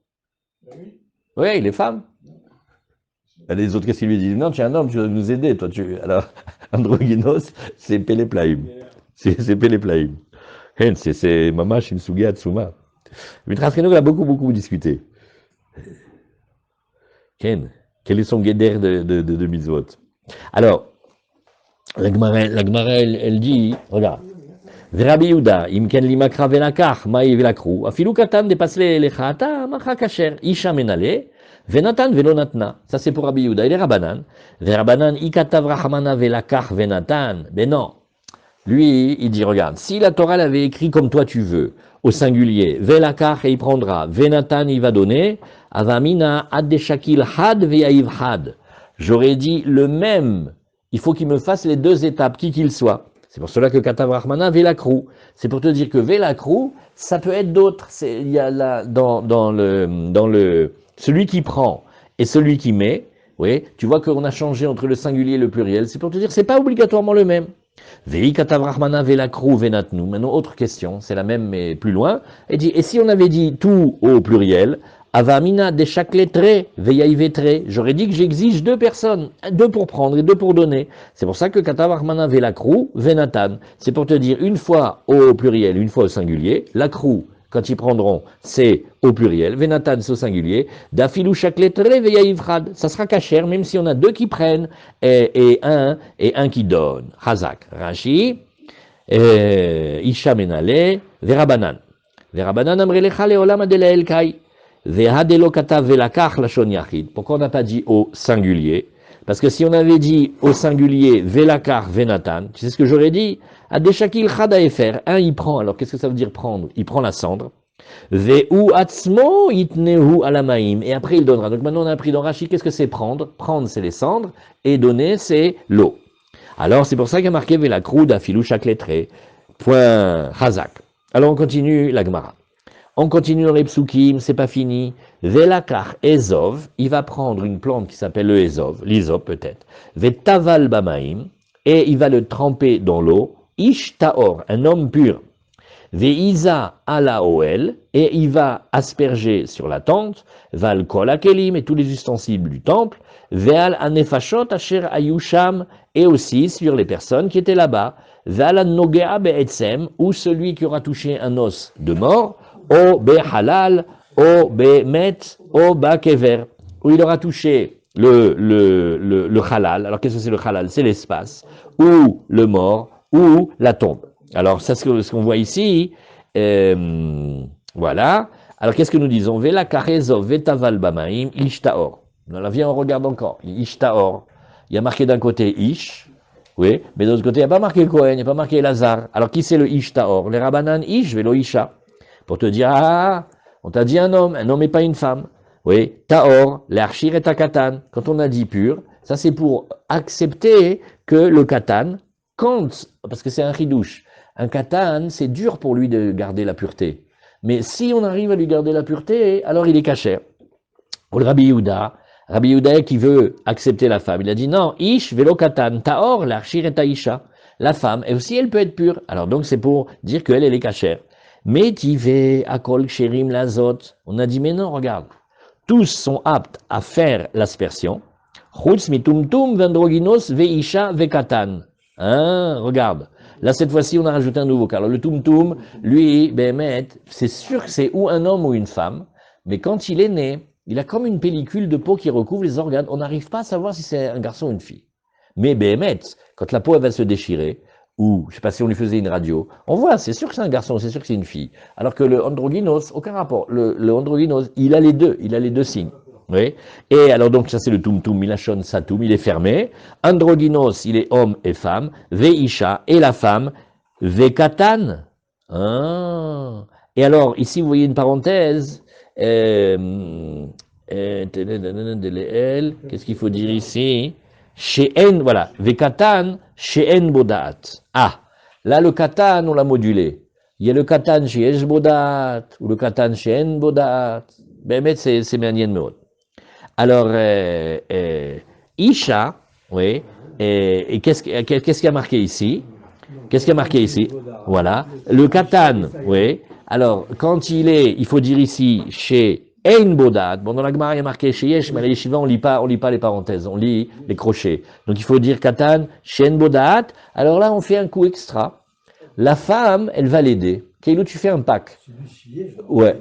Oui, les femmes. Et les autres, qu'est-ce qu'ils lui disent? Non, tu es un homme, tu dois nous aider, toi. Alors, androgynos, c'est Péléplaïm. C'est Péléplaïm. C'est Mamash Imsugi Atsuma. Mitra Trinour a beaucoup discuté. Ken, quel est son guédère de mitzvot? Alors, la Gemara, elle dit, regarde, Rabbi Yehuda, im ken limakra velakach, maï velakru, afilu katan dépasse les chata, macha kasher, isha menale, venatan velonatna. Ça c'est pour Rabbi Yehuda. Il est Rabbanan. Rabbanan, ikatav rachamana velakach venatan. Ben non. Lui, il dit, regarde, si la Torah l'avait écrit comme toi tu veux, au singulier, velakach et il prendra, venatan il va donner, avamina ad deshakil had veyayiv had. J'aurais dit le même, il faut qu'il me fasse les deux étapes, qui qu'il soit. C'est pour cela que Katav Rahmana Velakru. C'est pour te dire que Velakru, ça peut être d'autres. Il y a là, celui qui prend et celui qui met, oui, tu vois qu'on a changé entre le singulier et le pluriel. C'est pour te dire, c'est pas obligatoirement le même. Vei Katav Rahmana Velakru Venatnu. Maintenant, autre question, c'est la même mais plus loin. Et dit, et si on avait dit tout au pluriel, Avamina de chaque lettre, veyaïvetre. J'aurais dit que j'exige deux personnes, deux pour prendre et deux pour donner. C'est pour ça que Katavarmana velakru, venatan. C'est pour te dire une fois au pluriel, une fois au singulier. Lakru, quand ils prendront, c'est au pluriel. Venatan, c'est au singulier. Dafilou chaque lettre, veyaïvrad. Ça sera kasher, même si on a deux qui prennent et un qui donne. Chazak. Rashi, Isha menale, verabanan. Verabanan amrelecha leolam adela elkai. Pourquoi on n'a pas dit au singulier? Parce que si on avait dit au singulier velakar venatan, tu sais ce que j'aurais dit? Adeshakil chadaefer. Un, il prend. Alors qu'est-ce que ça veut dire prendre? Il prend la cendre. Veu atzmo itnehu alamaim. Et après il donnera. Donc maintenant on a appris dans Rashi, qu'est-ce que c'est prendre? Prendre, c'est les cendres. Et donner, c'est l'eau. Alors c'est pour ça qu'il y a marqué velakru d'afilou chaque lettre. Point Chazak. Alors on continue la Gemara. On continue dans les psukim, c'est pas fini. Velakar Ezov, il va prendre une plante qui s'appelle le Ezov, l'Izop peut-être. Vetaval Bamaim, et il va le tremper dans l'eau. Ish Taor, un homme pur. Veiza ala Oel, et il va asperger sur la tente. Val Kol Akelim, et tous les ustensiles du temple. Veal Anefashot Asher Ayusham, et aussi sur les personnes qui étaient là-bas. Veal Nogea Be'etzem, ou celui qui aura touché un os de mort. O be halal, o be met, o ba kever, où il aura touché le halal. Alors qu'est-ce que c'est le halal? C'est l'espace, ou le mort, ou la tombe. Alors ça c'est ce qu'on voit ici. Voilà. Alors qu'est-ce que nous disons? Vela karezov vetaval bamaim ishtaor. On vient, on regarde encore. Ishtaor. Il y a marqué d'un côté ish. Oui, mais de l'autre côté, il n'y a pas marqué Kohen, il n'y a pas marqué Lazare. Alors qui c'est le ishtaor? Les Rabbanan ish velo isha. Pour te dire, on t'a dit un homme et pas une femme. Oui, Taor, l'archir et takatan. Quand on a dit pur, ça c'est pour accepter que le katan, parce que c'est un ridouche, un katan, c'est dur pour lui de garder la pureté. Mais si on arrive à lui garder la pureté, alors il est kasher. Pour le Rabbi Yehuda qui veut accepter la femme, il a dit non, ish velo katan, Taor, l'archir et taisha. la femme, et aussi elle peut être pure. Alors donc c'est pour dire qu'elle, elle est cachère. Mais tive akol ksherim lazot. On a dit, mais non, regarde, tous sont aptes à faire l'aspersion. Chutz mitumtum vendroginos veisha vekatan. Hein, regarde. Là, cette fois-ci, on a rajouté un nouveau cas. Alors, le tumtum, lui, Béhémet, c'est sûr que c'est ou un homme ou une femme, mais quand il est né, il a comme une pellicule de peau qui recouvre les organes. On n'arrive pas à savoir si c'est un garçon ou une fille. Mais Béhémet, quand la peau elle va se déchirer, ou, je sais pas si on lui faisait une radio, on voit, c'est sûr que c'est un garçon, c'est sûr que c'est une fille. Alors que le androgynos, aucun rapport. Le androgynos, il a les deux signes. Oui. Et alors donc ça c'est le tumtum, milachon satum, il est fermé. Androgynos, il est homme et femme. Veisha, et la femme. Vekatan. Ah. Et alors ici vous voyez une parenthèse. Qu'est-ce qu'il faut dire ici? She'en, voilà. Vekatan, she'en bodat. Ah. Là le katan on l'a modulé. Il y a le katan she'esh bodat ou le katan she'en bodat. Ben mais c'est manière de alors, Isha, oui, et qu'est-ce qu'il y a marqué ici? Qu'est-ce qu'il y a marqué ici? Voilà, le katan, oui. Alors, quand il faut dire ici, chez Ein Bodat, bon, dans la Gemara, il y a marqué chez Yesh, mais à la Yeshiva, on lit pas les parenthèses, on lit les crochets. Donc, il faut dire katan, chez Ein Bodat. Alors là, on fait un coup extra. La femme, elle va l'aider. Keilou, tu fais un pack. Ouais.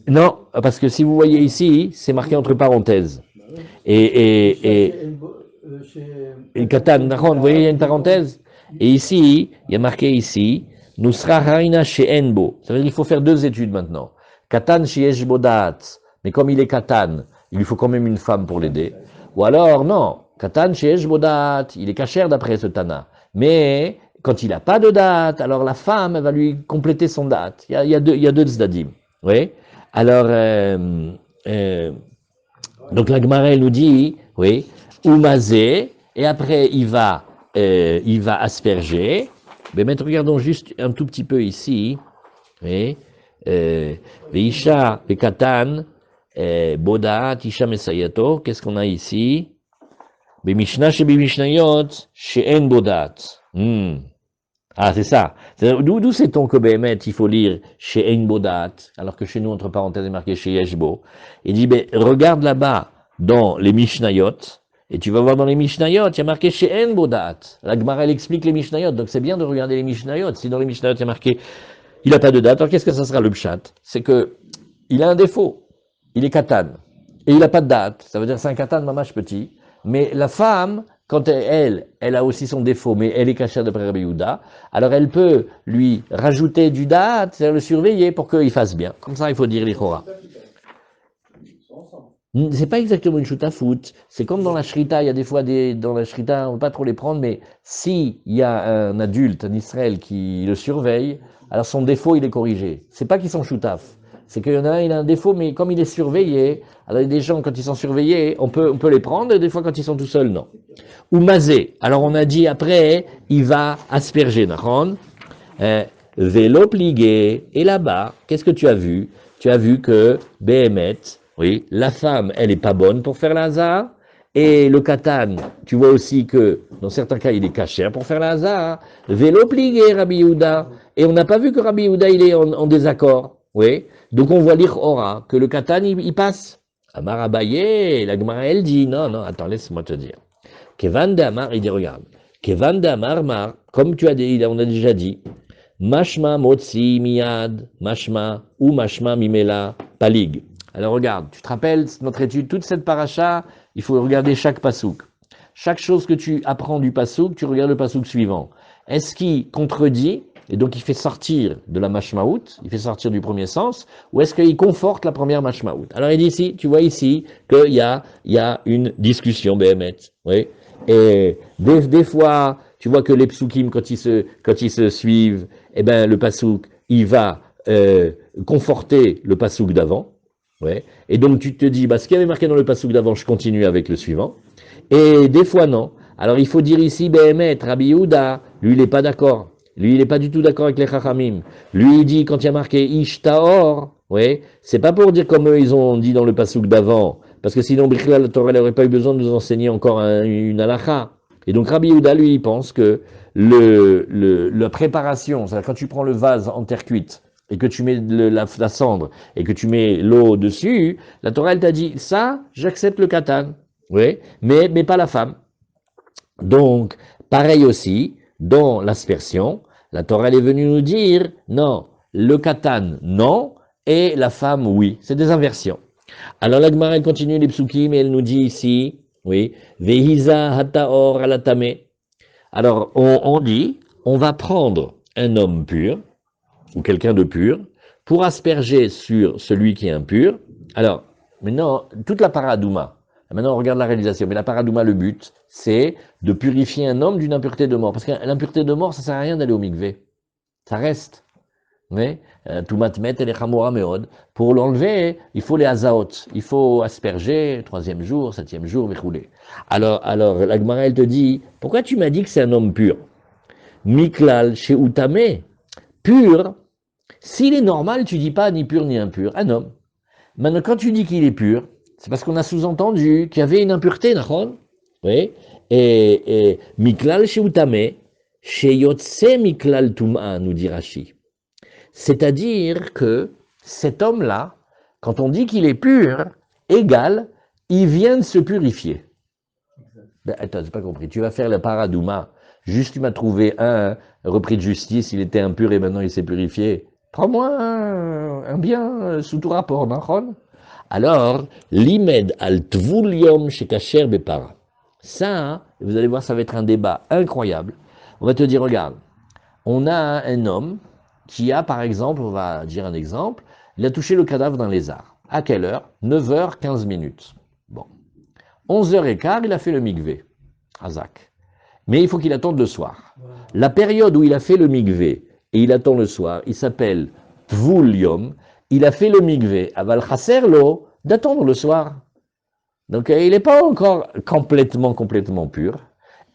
Non, parce que si vous voyez ici, c'est marqué entre parenthèses. Et Katan, vous voyez, il y a une parenthèse. Et ici, il y a marqué ici, Nusra Harina chez Enbo. Ça veut dire qu'il faut faire 2 études maintenant. Katan chez Bodat. Mais comme il est Katan, il lui faut quand même une femme pour l'aider. Ou alors, non, Katan chez Bodat, il est cachère d'après ce Tana. Mais quand il n'a pas de date, alors la femme elle va lui compléter son date. Il y a deux tzdadim. Oui. Alors, donc la Gemara elle nous dit, oui, umazé, et après il va asperger. Mais maintenant regardons juste un tout petit peu ici. Oui. Veisha, vekatan, bodat, isha mesayato. Qu'est-ce qu'on a ici? Bemishna chez Bemishnayot, chez En bodat. Ah, c'est ça. D'où sait-on que Béhémet, il faut lire chez Ein Bodat, alors que chez nous, entre parenthèses, il est marqué chez Yeshbo. Il dit, regarde là-bas, dans les Mishnayot, et tu vas voir dans les Mishnayot, il y a marqué chez Ein Bodat. La Gemara, elle explique les Mishnayot, donc c'est bien de regarder les Mishnayot. Si dans les Mishnayot, il y a marqué, il n'a pas de date, alors qu'est-ce que ça sera le pshat? C'est que, il a un défaut. Il est katan. Et il n'a pas de date. Ça veut dire c'est un katan mamash petit. Mais la femme, quand elle a aussi son défaut, mais elle est cachée d'après Rabbi Yehuda, alors elle peut lui rajouter du date, c'est-à-dire le surveiller pour qu'il fasse bien. Comme ça, il faut dire l'Ichora. C'est pas exactement une shoot-à-foot. C'est comme dans la shrita, il y a des fois dans la shrita, on ne peut pas trop les prendre, mais si il y a un adulte en Israël qui le surveille, alors son défaut, il est corrigé. C'est pas qu'ils sont shootaf. C'est qu'il y en a un, il a un défaut, mais comme il est surveillé, alors il y a des gens, quand ils sont surveillés, on peut les prendre, et des fois, quand ils sont tout seuls, non. Ou mazé. Alors, on a dit après, il va asperger, Nahon. Vélo pligué. Et là-bas, qu'est-ce que tu as vu? Tu as vu que, Béhémet, oui, la femme, elle est pas bonne pour faire l'hazar. Et le katan, tu vois aussi que, dans certains cas, il est caché pour faire l'hazar. Vélo pligué, Rabbi Yehuda. Et on n'a pas vu que Rabbi Yehuda, il est en désaccord. Oui. Donc on voit l'Ichora, que le katan, il passe. Amar Abaye, la Gemara, elle dit, non, attends, laisse-moi te dire. Kevan de Amar, il dit, regarde. Kevan de Amar, Mar, comme on a déjà dit, Mashma motzi miyad, Mashma ou Mashma mimela palig. Alors regarde, tu te rappelles notre étude, toute cette paracha, il faut regarder chaque pasouk. Chaque chose que tu apprends du pasouk, tu regardes le pasouk suivant. Est-ce qu'il contredit? Et donc il fait sortir de la mashmaout, il fait sortir du premier sens, ou est-ce qu'il conforte la première mashmaout? Alors il dit ici, tu vois ici qu'il y a une discussion, Béhémet. Oui. Et des fois, tu vois que les psukim, quand ils se suivent, eh ben le pasouk, il va conforter le pasouk d'avant. Ouais. Et donc tu te dis, ce qu'il y avait marqué dans le pasouk d'avant, je continue avec le suivant. Et des fois non. Alors il faut dire ici, Béhémet, Rabbi Yehuda, lui il n'est pas d'accord. Lui, il n'est pas du tout d'accord avec les Chachamim. Lui, il dit, quand il y a marqué Ishtaor, ouais, c'est pas pour dire comme eux, ils ont dit dans le pasouk d'avant, parce que sinon, Bichlal, la Torah n'aurait pas eu besoin de nous enseigner encore une halakha. Et donc Rabbi Yehuda, lui, il pense que la préparation, c'est-à-dire quand tu prends le vase en terre cuite et que tu mets la cendre et que tu mets l'eau dessus, la Torah, elle t'a dit, ça, j'accepte le katan, oui, mais pas la femme. Donc, pareil aussi, dans l'aspersion, la Torah elle est venue nous dire, non, le katan, non, et la femme, oui. C'est des inversions. Alors la Gemara, elle continue les psukim et elle nous dit ici, oui, Vehiza hataor alatame. Alors, on dit, on va prendre un homme pur, ou quelqu'un de pur, pour asperger sur celui qui est impur. Alors, maintenant, toute la paradouma, maintenant on regarde la réalisation, mais la paradouma, le but, c'est de purifier un homme d'une impureté de mort. Parce que l'impureté de mort, ça sert à rien d'aller au mikvé. Ça reste. Mais, tout matmet et les chamora meod, pour l'enlever, il faut les azaot, il faut asperger, 3e jour, 7e jour, rouler. Alors, la Gemara, elle te dit, pourquoi tu m'as dit que c'est un homme pur? Miklal chez Utame, pur, s'il est normal, tu dis pas ni pur ni impur, un homme. Maintenant, quand tu dis qu'il est pur, c'est parce qu'on a sous-entendu qu'il y avait une impureté, nachon? Oui. Et Miklal chez Utame, chez Yotse Miklal Tum'a, nous dit Rashi. C'est-à-dire que cet homme-là, quand on dit qu'il est pur, égal, il vient de se purifier. Ben, attends, j'ai pas compris. Tu vas faire le paradouma. Juste, tu m'as trouvé un repris de justice, il était impur et maintenant il s'est purifié. Prends-moi un bien sous tout rapport, Nachon. Alors, l'imed al tvul yom shekacher bepara. Ça, vous allez voir, ça va être un débat incroyable. On va te dire, regarde, on a un homme qui a, par exemple, on va dire un exemple, il a touché le cadavre d'un lézard. À quelle heure? 9h15 minutes. Bon. 11h15, il a fait le mikvé. Hazak. Mais il faut qu'il attende le soir. La période où il a fait le mikvé et il attend le soir, il s'appelle Tvul Yom. Il a fait le mikvé. Aval chaserlo, d'attendre le soir. Donc il n'est pas encore complètement pur.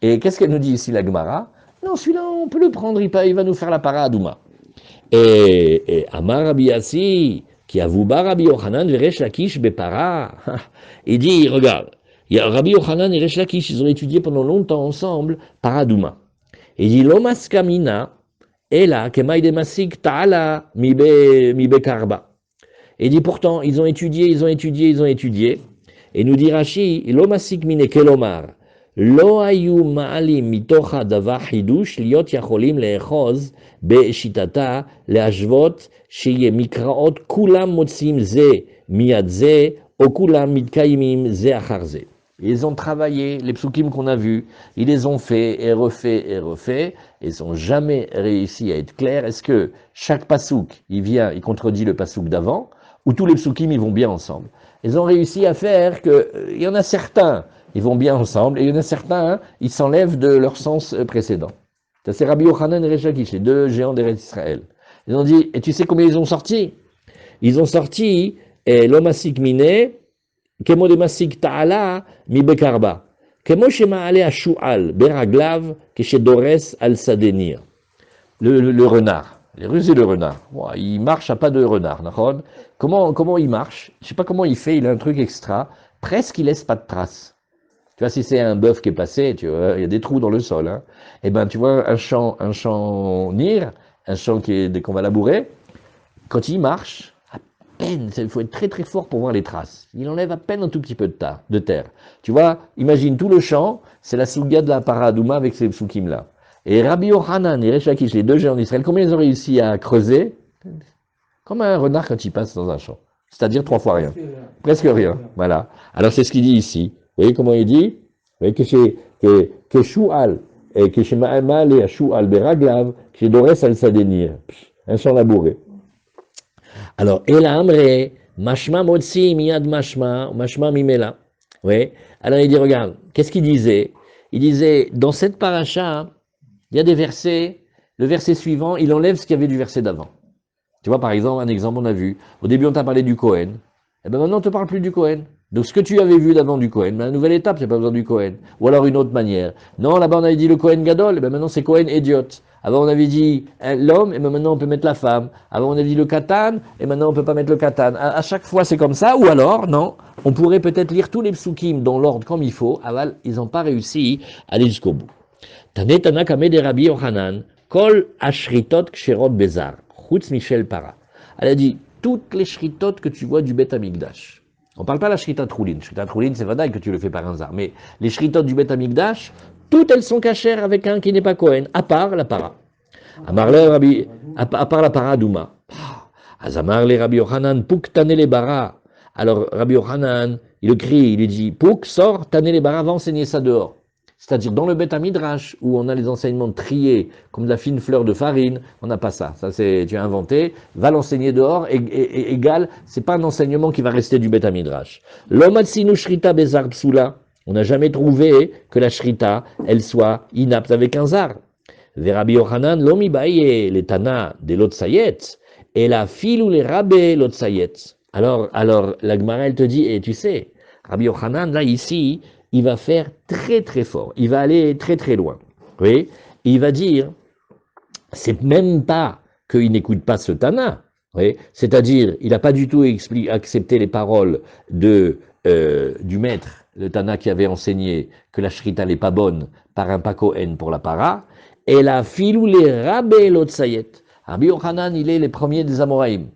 Et qu'est-ce qu'elle nous dit ici, la Gemara? Non, celui-là, on peut le prendre, il va nous faire la paradouma. Et Amar Rabbi Yassi, qui avouba Rabbi Yochanan veresh Lakish bepara. Il dit, regarde, il y a Rabbi Yochanan et Resh Lakish, ils ont étudié pendant longtemps ensemble paradouma. Il dit, Lomas kamina, ela kemai de masik ta'ala mibe karba. Il dit, pourtant, ils ont étudié. Et nous dit Rashi, Lomasik mine kelomar. לא היו מעלים מתוך הדבר חידוש להיות יכולים לאחוז בשיטתה להשוות שיהיה מקראות כולם מוצאים זה מיד זה או כולם מתקיימים זה אחר זה. Ils ont travaillé, les psukim qu'on a vus, ils les ont fait et refait, ils n'ont jamais réussi à être clairs. Est-ce que chaque pasouk, il contredit le pasouk d'avant, ou tous les psukim, ils vont bien ensemble? Ils ont réussi à faire il y en a certains, ils vont bien ensemble, et il y en a certains, ils s'enlèvent de leur sens précédent. Ça, c'est Rabbi Yochanan et Resh Lakish, les deux géants d'Eretz Israël. Ils ont dit, et tu sais combien ils ont sorti? Ils ont sorti, l'omasik mine, kemo de masik ta'ala, mi bekarba. Kemo shema ale ashu'al, beraglav, keshedores al sadenir. Le renard, les ruses et le renard. Il marche à pas de renard, d'accord? Comment il marche? Je sais pas comment il fait, il a un truc extra, presque il laisse pas de traces. Tu vois, si c'est un bœuf qui est passé, tu vois, il y a des trous dans le sol. Hein. Eh ben, tu vois, un champ nir, un champ qu'on va labourer, quand il marche, à peine, il faut être très très fort pour voir les traces. Il enlève à peine un tout petit peu de terre. Tu vois, imagine tout le champ, c'est la souga de la paradouma avec ces psukim-là. Et Rabbi Yochanan et Resh Lakish, les deux géants d'Israël, combien ils ont réussi à creuser? Comme un renard quand il passe dans un champ. C'est-à-dire 3 fois rien. Presque rien. Voilà. Alors c'est ce qu'il dit ici. Vous voyez comment il dit? Vous voyez que shu'al, et que chez ma'amal et shu'al beraglav, que chez dores al sadenir. Un champ labouré. Alors, el amre, mashma motsi miyad mashma mimela. Oui. Alors il dit, regarde, qu'est-ce qu'il disait? Il disait, dans cette paracha, il y a des versets, le verset suivant, il enlève ce qu'il y avait du verset d'avant. Tu vois, par exemple, un exemple, on a vu, au début on t'a parlé du Kohen, et bien maintenant on ne te parle plus du Kohen. Donc ce que tu avais vu d'avant du Kohen, la nouvelle étape, il n'y a pas besoin du Kohen. Ou alors une autre manière. Non, là-bas on avait dit le Kohen Gadol, et ben maintenant c'est Kohen Idiot. Avant on avait dit l'homme, et ben maintenant on peut mettre la femme. Avant on avait dit le Katan, et maintenant on peut pas mettre le Katan. À chaque fois c'est comme ça, ou alors, non, on pourrait peut-être lire tous les psukim dans l'ordre comme il faut, aval, ils n'ont pas réussi à aller jusqu'au bout. Tane Tana Kame de Rabbi Yochanan, Kol Ashritot Ksherot Bezar, Chutz Michel Para. Elle a dit, toutes les shritot que tu vois du Bet Amigdash. On ne parle pas de la shrita troulin. Shrita troulin, c'est vadaï que tu le fais par un zar. Mais les shritot du Bet Amigdash, toutes elles sont cachères avec un qui n'est pas Kohen, à part la para. À part la para Douma. Azamar le Rabbi Yochanan, Pouk Tane le Bara. Alors Rabbi Yochanan, il crie, il dit, Pouk, sort, Tane le Bara, va enseigner ça dehors. C'est-à-dire dans le Bet Midrash, où on a les enseignements triés comme de la fine fleur de farine, on n'a pas ça. Ça, c'est, tu as inventé, va l'enseigner dehors, égal, c'est pas un enseignement qui va rester du Bet Midrash. L'omatsinu shrita bezar psula, on n'a jamais trouvé que la shrita, elle soit inapte avec un zar. Verabi Yochanan, lomi baye, les tana de l'otsayet, et la filou les rabé l'otsayet. Alors, la Gemara, elle te dit, et tu sais, Rabbi Yochanan, là, ici, il va faire très très fort, il va aller très très loin. Oui, il va dire, c'est même pas qu'il n'écoute pas ce Tana, oui, c'est-à-dire, il n'a pas du tout accepté les paroles du maître, le Tana qui avait enseigné que la shrita n'est pas bonne par un pakohen pour la para, et la filou les rabé l'otsayet. Rabbi Yochanan, il est les premiers des Amoraïm.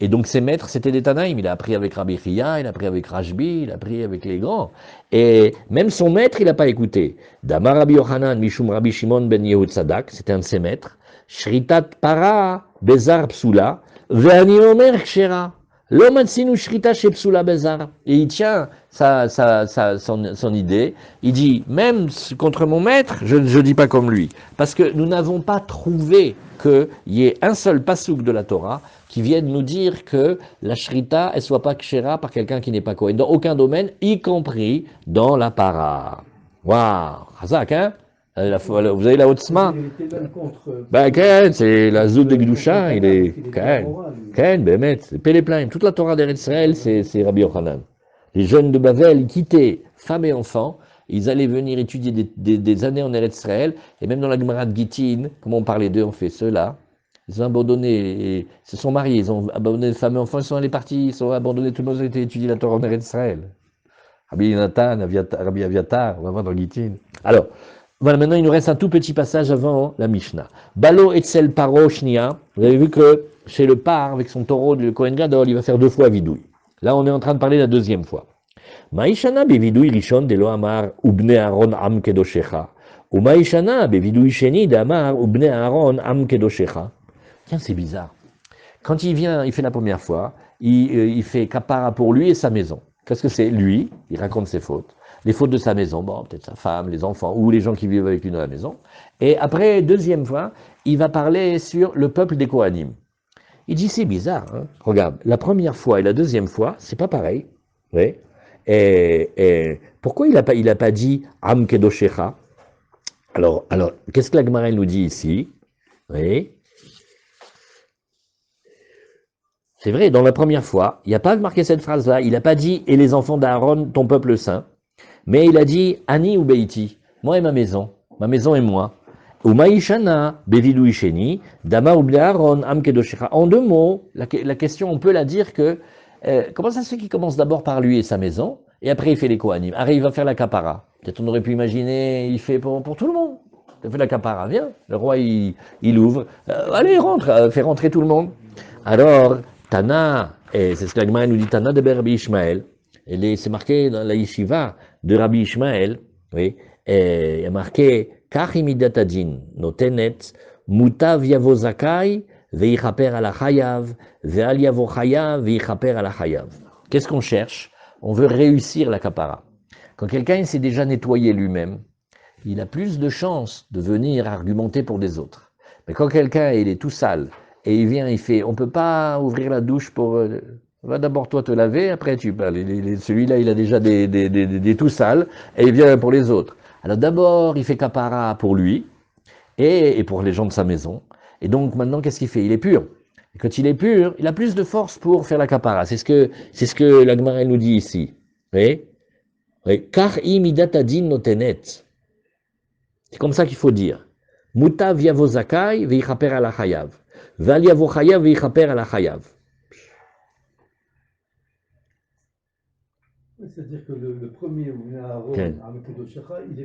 Et donc ses maîtres, c'était des Tanaïm. Il a appris avec Rabbi Chia, il a appris avec Rashbi, il a appris avec les grands. Et même son maître, il n'a pas écouté. Damar Rabbi Yochanan, Mishum Rabbi Shimon ben Yehud Sadak, c'était un de ses maîtres. Shritat para bezar psula, ve'ani omer kshera. L'omatsinu shrita she psula bezar. Et il tient son idée. Il dit, même contre mon maître, je ne dis pas comme lui. Parce que nous n'avons pas trouvé qu'il y ait un seul pasouk de la Torah qui viennent nous dire que la shrita, elle soit pas kshera par quelqu'un qui n'est pas Kohen, dans aucun domaine, y compris dans la para. Waouh, Chazak, hein? Vous avez la Otzma? Ben, Ken, c'est la Zoud de Gdusha, il est Ken, Bemet, c'est Péléplaim. Toute la Torah d'Eretz Israël, c'est Rabbi Yochanan. Les jeunes de Bavel, ils quittaient femmes et enfants, ils allaient venir étudier des années en Eretz Israël, et même dans la Gemara de Gittin, comme on parlait d'eux, on fait ceux-là. Ils ont abandonné, ils se sont mariés, ils ont abandonné les femmes et enfants, ils sont allés partis, ils sont abandonnés, tout le monde a été étudier la Torah en Eretz Israël. Rabbi Yonatan, Rabbi Aviatar, on va voir dans Gittin. Alors, voilà, maintenant il nous reste un tout petit passage avant la Mishnah. Balo etzel paro shnia, vous avez vu que chez le par, avec son taureau du Kohen Gadol, il va faire 2 fois vidouille. Là, on est en train de parler la 2e fois. Maïshana bevidouille rishon de lo amar ubne Aaron am kedoshecha. Ou maïshana bevidouille sheni de amar ubne Aaron am kedoshecha. Tiens, c'est bizarre. Quand il vient, il fait la première fois, il fait kapara pour lui et sa maison. Qu'est-ce que c'est? Lui, il raconte ses fautes. Les fautes de sa maison, bon, peut-être sa femme, les enfants, ou les gens qui vivent avec lui dans la maison. Et après, 2e fois, il va parler sur le peuple des Kohanim. Il dit, c'est bizarre, hein? Regarde, la première fois et la 2e fois, c'est pas pareil. Oui. Et pourquoi il a pas dit Am Kedoshecha? Alors, qu'est-ce que la Gemara nous dit ici? Oui. C'est vrai, dans la première fois, il n'y a pas marqué cette phrase-là, il n'a pas dit « Et les enfants d'Aaron, ton peuple saint », mais il a dit « Ani ou Beiti », moi et ma maison et moi. Ou Maïshana, Bevidou Isheni, Dama ou Aaron, Am Kedoshecha. En 2 mots, la question, on peut la dire que, comment ça se fait qu'il commence d'abord par lui et sa maison, et après il fait les Kohanim. Après il va faire la kapara. Peut-être on aurait pu imaginer, il fait pour tout le monde. Il fait la kapara, viens. Le roi, il ouvre. Allez, rentre, fais rentrer tout le monde. Alors, Tana, et c'est ce que la Gemara nous dit, Tana de Rabbi Ishmael, c'est marqué dans la yeshiva de Rabbi Ishmael, oui, et il y a marqué, Kach imidatadin, notenet, mutav yavo zakai, veichaper ala chayav, ve'al yavo chayav, veichaper ala chayav. Qu'est-ce qu'on cherche? On veut réussir la kapara. Quand quelqu'un s'est déjà nettoyé lui-même, il a plus de chances de venir argumenter pour des autres. Mais quand quelqu'un il est tout sale, et il vient, il fait, on peut pas ouvrir la douche pour, va d'abord toi te laver, après tu parles. Celui-là, il a déjà des tout sales, et il vient pour les autres. Alors d'abord, il fait kapara pour lui, et pour les gens de sa maison. Et donc maintenant, qu'est-ce qu'il fait? Il est pur. Et quand il est pur, il a plus de force pour faire la kapara. C'est ce que la Gemara nous dit ici. Oui, oui. Car imidatadin notenet. C'est comme ça qu'il faut dire. Mutav yavo zakai veichaper ala chayav. Val yavo chayav veichaper ala chayav. C'est-à-dire que le premier, où il y a Aaron, Okay. avec Kedoshach, il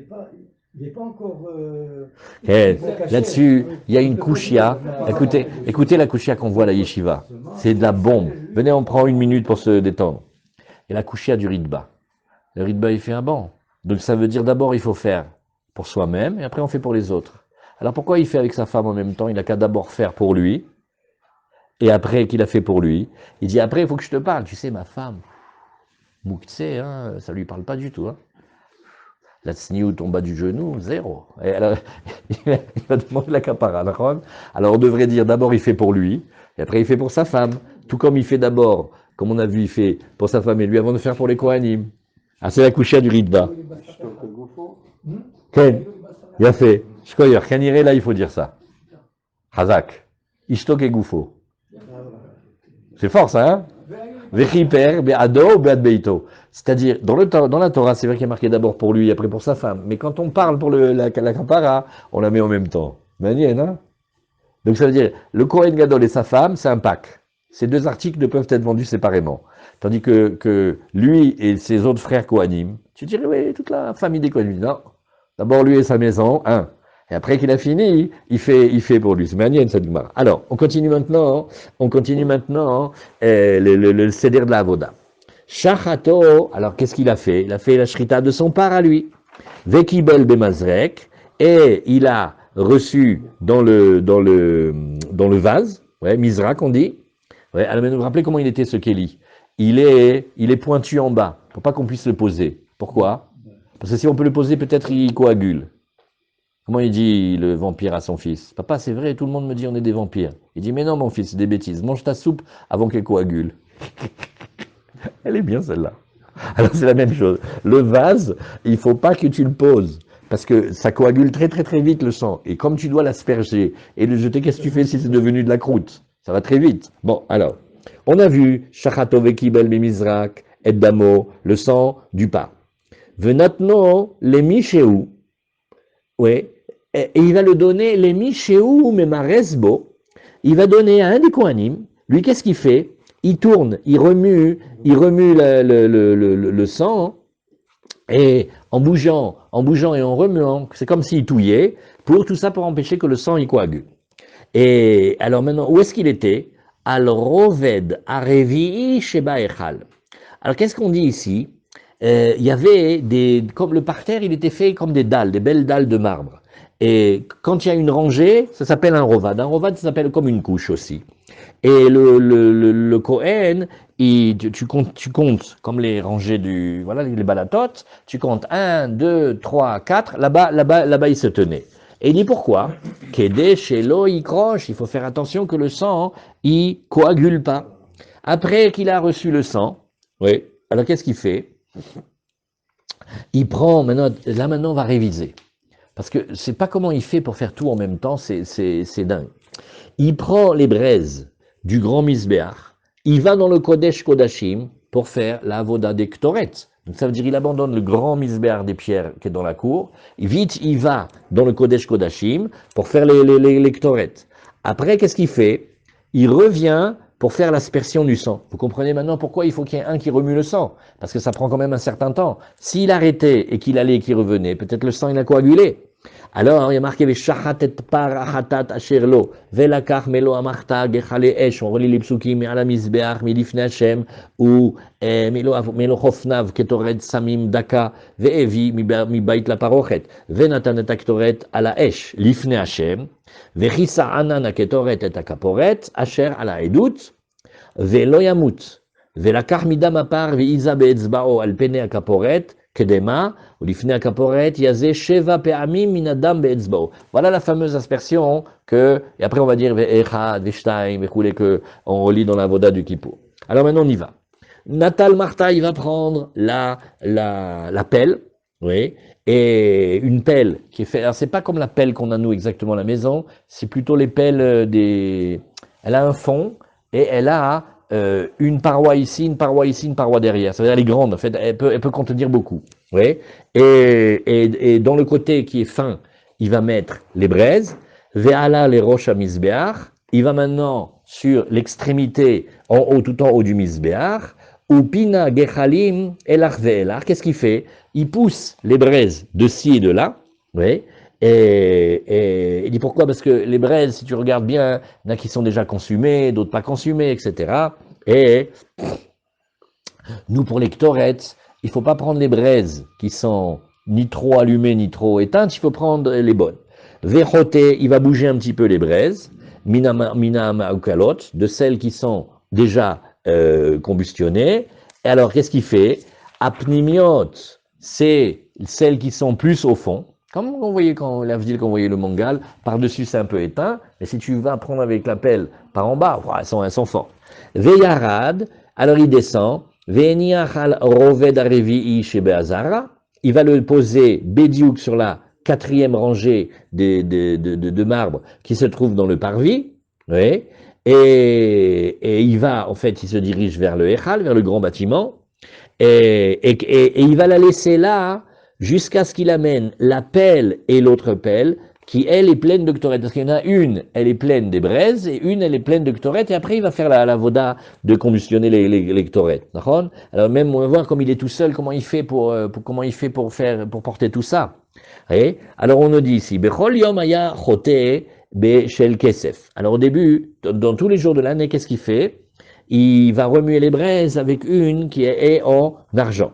n'est pas encore. Okay. Là-dessus, il y a une kushia. Écoutez la kushia qu'on voit à la yeshiva. C'est de la bombe. Venez, on prend une minute pour se détendre. Et la kushia du ritba. Le ritba, il fait un banc. Donc ça veut dire d'abord, il faut faire pour soi-même, et après on fait pour les autres. Alors pourquoi il fait avec sa femme en même temps? Il n'a qu'à d'abord faire pour lui, et après qu'il a fait pour lui, il dit après il faut que je te parle. Tu sais, ma femme, Moukhtse, hein, ça lui parle pas du tout. Hein. La tsniout en bas du genou, zéro. Et alors, il va demander la kapara. Alors on devrait dire d'abord il fait pour lui, et après il fait pour sa femme. Tout comme il fait d'abord, comme on a vu, il fait pour sa femme et lui avant de faire pour les Kohanim. Ah, c'est la couchia du ritba. Ken, il a fait. Shkoyer, Kanire, là il faut dire ça. Hazak. Ishtok et Goufo. C'est fort ça, hein? Vechiper, be'ado, be'ad beito. C'est-à-dire, dans la Torah, c'est vrai qu'il y a marqué d'abord pour lui, après pour sa femme. Mais quand on parle pour la kapara, on la met en même temps. Manienne, hein? Donc ça veut dire, le Kohen Gadol et sa femme, c'est un pack. Ces deux articles ne peuvent être vendus séparément. Tandis que lui et ses autres frères Kohanim, tu dirais, oui, toute la famille des Kohanim. Non. D'abord lui et sa maison, un. Et après qu'il a fini, il fait pour lui. C'est manienne, cette Gemara. Alors, on continue maintenant le seder de la Avoda. Shachato, alors qu'est-ce qu'il a fait? Il a fait la shrita de son part à lui. Vekibel bemazrek, et il a reçu dans le vase, ouais, mizrak on dit. Ouais, alors vous vous rappelez comment il était ce Kéli? Il est pointu en bas, pour pas qu'on puisse le poser. Pourquoi? Parce que si on peut le poser, peut-être il coagule. Comment il dit le vampire à son fils? Papa, c'est vrai, tout le monde me dit on est des vampires. Il dit mais non mon fils, c'est des bêtises. Mange ta soupe avant qu'elle coagule. Elle est bien celle-là. Alors c'est la même chose. Le vase, il faut pas que tu le poses. Parce que ça coagule très très très vite le sang. Et comme tu dois l'asperger et le jeter, qu'est-ce que tu fais si c'est devenu de la croûte? Ça va très vite. Bon, alors, on a vu Shachato vekibel bemizrak et damo, le sang du pas. Venatno les michéou. Ouais. Et il va le donner les michéou memaresbo. Il va donner à un des Kohanim. Lui, qu'est-ce qu'il fait? Il tourne, il remue le sang, et en bougeant et en remuant, c'est comme s'il touillait, pour tout ça pour empêcher que le sang y coagule. Et alors maintenant, où est-ce qu'il était? Al roved arevi sheba echal. Alors qu'est-ce qu'on dit ici? Il y avait comme le parterre, il était fait comme des dalles, des belles dalles de marbre. Et quand il y a une rangée, ça s'appelle un rovad. Un rovad, ça s'appelle comme une couche aussi. Et le Kohen, tu comptes comme les rangées les balatotes, tu comptes 1, 2, 3, 4, là-bas, il se tenait. Et il dit pourquoi? Kede shelo ikrosh, il faut faire attention que le sang, il coagule pas. Après qu'il a reçu le sang, oui, alors qu'est-ce qu'il fait? Il prend, maintenant on va réviser. Parce que c'est pas comment il fait pour faire tout en même temps, c'est dingue. Il prend les braises du grand Misbéach, il va dans le Kodesh Kodashim pour faire la Avoda des Ktoret. Donc ça veut dire il abandonne le grand Misbéach des pierres qui est dans la cour, vite il va dans le Kodesh Kodashim pour faire les Ktoret. Après, qu'est-ce qu'il fait? Il revient pour faire l'aspersion du sang. Vous comprenez maintenant pourquoi il faut qu'il y ait un qui remue le sang? Parce que ça prend quand même un certain temps. S'il arrêtait et qu'il allait et qu'il revenait, peut-être le sang il a coagulé. Alors, il y a marqué Veshachatet par achatat asherlo, velakach melo amarta gechale esh, on relit les psukim ala mizbeach milifne Hashem, ou melo hofnav ketoret samim daka, ve'evi mibait la parochet, venatan et aktoret ala esh, lifne Hashem, vechisa anan ketoret et akaporet, asher ala edut, ve'lo yamut, velakach midam apar ve'iza be'etzbao al pene akaporet, Kedema, ou l'ifne akaporet, yazé sheva pe'amim minadam be'etzbao. Voilà la fameuse aspersion et après on va dire ve'echad, ve'shtaim, ve'choulé, que on relit dans la voda du Kippour. Alors maintenant on y va. Natal Martha, il va prendre la pelle, oui, et une pelle qui est faite, alors c'est pas comme la pelle qu'on a nous exactement à la maison, c'est plutôt les pelles elle a un fond, et elle a une paroi ici, une paroi ici, une paroi derrière. Ça veut dire elle est grande, en fait, elle peut contenir beaucoup. Oui. Et dans le côté qui est fin, il va mettre les braises, ve'ala les roches à misbéach, il va maintenant sur l'extrémité en haut, tout en haut du misbéach, ou pina gechalim elach ve'elach. Qu'est-ce qu'il fait? Il pousse les braises de ci et de là, oui. Et il dit pourquoi? Parce que les braises, si tu regardes bien, il y en a qui sont déjà consumées, d'autres pas consumées, etc. Et nous, pour les ktorettes, il ne faut pas prendre les braises qui sont ni trop allumées, ni trop éteintes, il faut prendre les bonnes. Vechote, il va bouger un petit peu les braises, mina ukalot, de celles qui sont déjà combustionnées. Et alors, qu'est-ce qu'il fait? Apnimiot, c'est celles qui sont plus au fond. Comme on voyait quand qu'on voyait le mangal, par-dessus c'est un peu éteint, mais si tu vas prendre avec la pelle par en bas, elles sont fortes. Veyarad, alors il descend, Ve'eniachal roved arevi'i chez Be'azara, il va le poser bédiouk sur la 4e rangée de marbre qui se trouve dans le parvis, oui, et il va, en fait, il se dirige vers le Echal, vers le grand bâtiment, et il va la laisser là, jusqu'à ce qu'il amène la pelle et l'autre pelle, qui elle est pleine de ktoret. Parce qu'il y en a une, elle est pleine des braises, et une, elle est pleine de ktoret, et après il va faire la voda de combustionner les ktoret. Alors même, on va voir comme il est tout seul, comment il fait pour porter tout ça. Et alors on nous dit ici, Bechol yom aya chote be shel kesef. Alors au début, dans tous les jours de l'année, qu'est-ce qu'il fait? Il va remuer les braises avec une qui est en argent.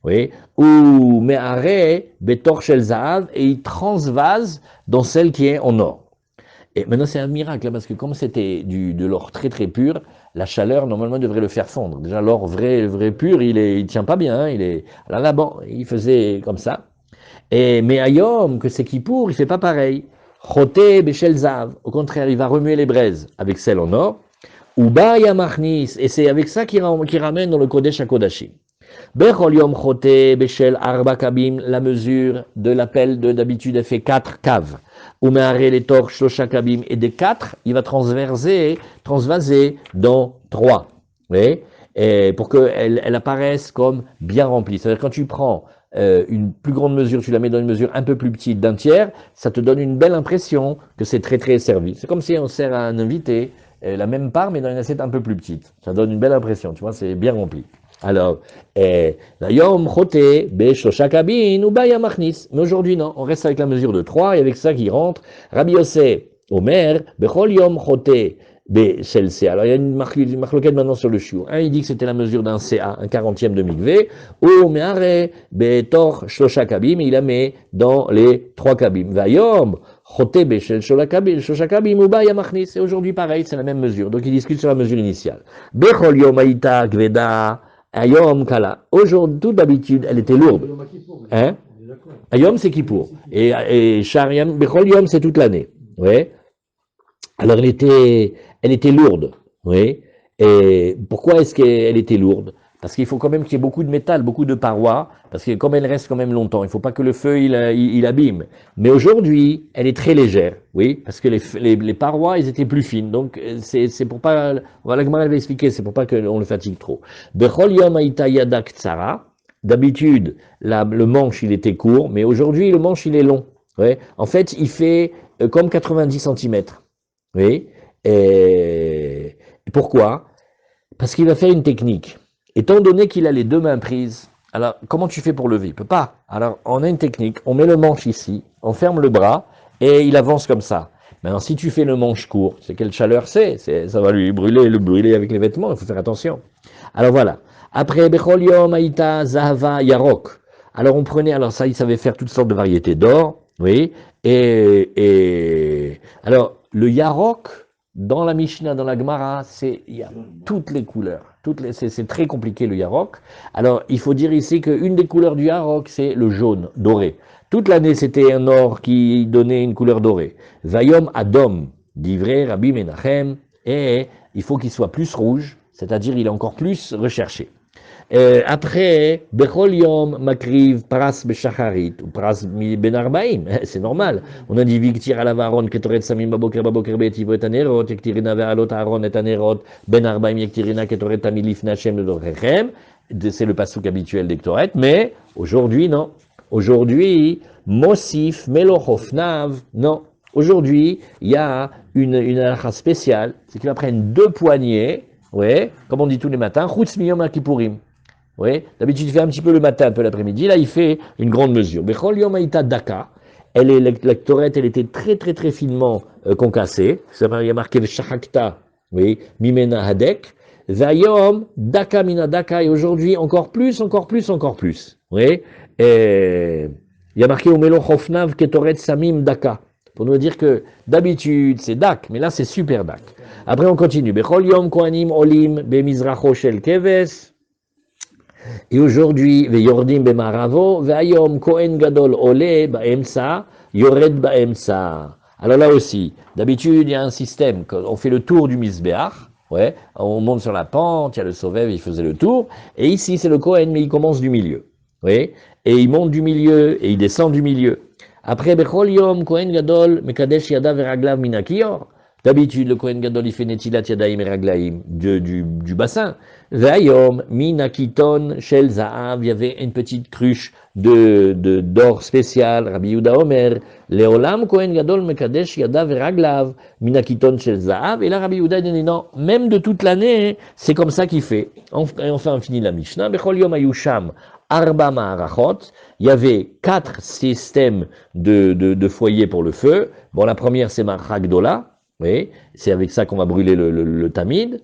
Oui, ou me'are betor shel zahav, et il transvase dans celle qui est en or. Et maintenant c'est un miracle, parce que comme c'était de l'or très très pur, la chaleur normalement devrait le faire fondre. Déjà l'or vrai pur, il tient pas bien, alors là bon, il faisait comme ça. Mais Ayom, que c'est Kippour, il fait pas pareil. Choté beshel zahav, au contraire, il va remuer les braises avec celle en or. Uba yamachnis, et c'est avec ça qu'il ramène dans le Kodesh HaKodashim. Bechol yom chote beshel arba kabim, la mesure de l'appel d'habitude, elle fait 4 caves. Umeare les torches shlosha kabim, et des 4, il va transvaser dans 3. Oui, et pour qu'elle apparaisse comme bien remplie. C'est-à-dire quand tu prends une plus grande mesure, tu la mets dans une mesure un peu plus petite d'un tiers, ça te donne une belle impression que c'est très très servi. C'est comme si on sert à un invité la même part, mais dans une assiette un peu plus petite. Ça donne une belle impression, tu vois, c'est bien rempli. Alors, Yom Chote, Beshosha Kabin, ou Baya Machnis. Mais aujourd'hui, non, on reste avec la mesure de 3 et avec ça qui rentre. Rabbi Yossé, Omer, Bechol Yom Chote, Beshel CA. Alors, il y a une marloquette maintenant sur le chiour. Un, il dit que c'était la mesure d'un CA, un 40e de mikvé. Ou Meare, Betor Shlosha Kabim, il la met dans les 3 kabim. Vayom, Chote, Beshel Shlosha Kabim, ou Baya Machnis. Et aujourd'hui, pareil, c'est la même mesure. Donc, il discute sur la mesure initiale. Bechol Yom Aïta, Gveda, Ayom Kala. Aujourd'hui, toute d'habitude, elle était lourde. Hein? Ayom, c'est Kippour. Et Shariam, Bechol Yom, c'est toute l'année. Oui. Alors, elle était lourde. Oui. Et pourquoi est-ce qu'elle était lourde? Parce qu'il faut quand même qu'il y ait beaucoup de métal, beaucoup de parois, parce que comme elle reste quand même longtemps, il ne faut pas que le feu il abîme. Mais aujourd'hui, elle est très légère, oui, parce que les parois, elles étaient plus fines. Donc c'est pour pas, voilà, Gemara va expliquer, c'est pour pas qu'on le fatigue trop. Bechol yom haïta yadak tsara. D'habitude, le manche il était court, mais aujourd'hui le manche il est long. Oui. En fait, il fait comme 90 cm. Oui. Et pourquoi? Parce qu'il va faire une technique. Étant donné qu'il a les 2 mains prises, alors comment tu fais pour lever? Il ne peut pas. Alors on a une technique, on met le manche ici, on ferme le bras et il avance comme ça. Maintenant si tu fais le manche court, c'est quelle chaleur c'est? Ça va lui brûler avec les vêtements, il faut faire attention. Alors voilà. Après, Bechol Yom Haïta Zahava Yarok. Alors on prenait, alors ça il savait faire toutes sortes de variétés d'or, oui. Et alors le Yarok, dans la Mishnah, dans la Gemara, il y a toutes les couleurs. C'est très compliqué le Yarok. Alors, il faut dire ici qu'une des couleurs du Yarok, c'est le jaune, doré. Toute l'année, c'était un or qui donnait une couleur dorée. Vayom Adom, d'Ivré, Rabbi Menachem, et il faut qu'il soit plus rouge, c'est-à-dire il est encore plus recherché. Après, Bechol Yom Makriv Pras Beshacharit, ou Pras Ben Arbaim, c'est normal. On a dit Viktir à la Varon, Ketoret Samim Baboker Betivo et Anerot, Yektirina Ve'alot Aaron et Anerot, Ben Arbaim Yektirina Ketoret Tamilif Nachem de Dorchem, c'est le passouk habituel des Ketoret, mais aujourd'hui, non. Aujourd'hui, Mosif Melochofnav, non. Aujourd'hui, il y a une halakha spéciale, c'est qu'ils prennent 2 poignées, ouais, comme on dit tous les matins, Chutz Miyom HaKippurim. Oui, d'habitude il fait un petit peu le matin, un peu l'après-midi. Là, il fait une grande mesure. Bechol Yom Haïta Daka. La Ktoret, elle était très très très finement concassée. Ça il y a marqué le Shachakta, oui, Mimena Hadek. Vayom Daka Mina Daka. Et aujourd'hui, encore plus. Oui, et il y a marqué Umelo Chofnav Ketoret Samim Daka. Pour nous dire que d'habitude c'est Dak, mais là c'est super Dak. Après on continue. Bechol Yom Kohanim Olim Bemizracho Shel Keves. Et aujourd'hui, Yordim Bemaravo, Ve'ayom Kohen Gadol Ole Ba'emsa, Yored Ba'emsa. Alors là aussi, d'habitude, il y a un système, on fait le tour du Misbéach, ouais, on monte sur la pente, il y a le Sovev, il faisait le tour, et ici c'est le Kohen, mais il commence du milieu, oui, et il monte du milieu, et il descend du milieu. Après, Bechol Yom Kohen Gadol, Mekadesh Yada Veraglav Minakior. D'habitude, le Kohen Gadol, il fait Netilat Yadaim et Raglaim du bassin. Ve'ayom, Minakiton, Shel Za'av, il y avait une petite cruche d'or spécial. Rabbi Yehuda Omer, Leolam Kohen Gadol, Mekadesh Yada Veraglav, Minakiton, Shel Za'av. Et là, Rabbi Yehuda dit non, même de toute l'année, c'est comme ça qu'il fait. Enfin, on finit la Mishnah. Bechol Yom Ayusham, Arba Ma'arachot. Il y avait 4 systèmes de foyers pour le feu. Bon, la première, c'est Marchagdola. Oui, c'est avec ça qu'on va brûler le tamid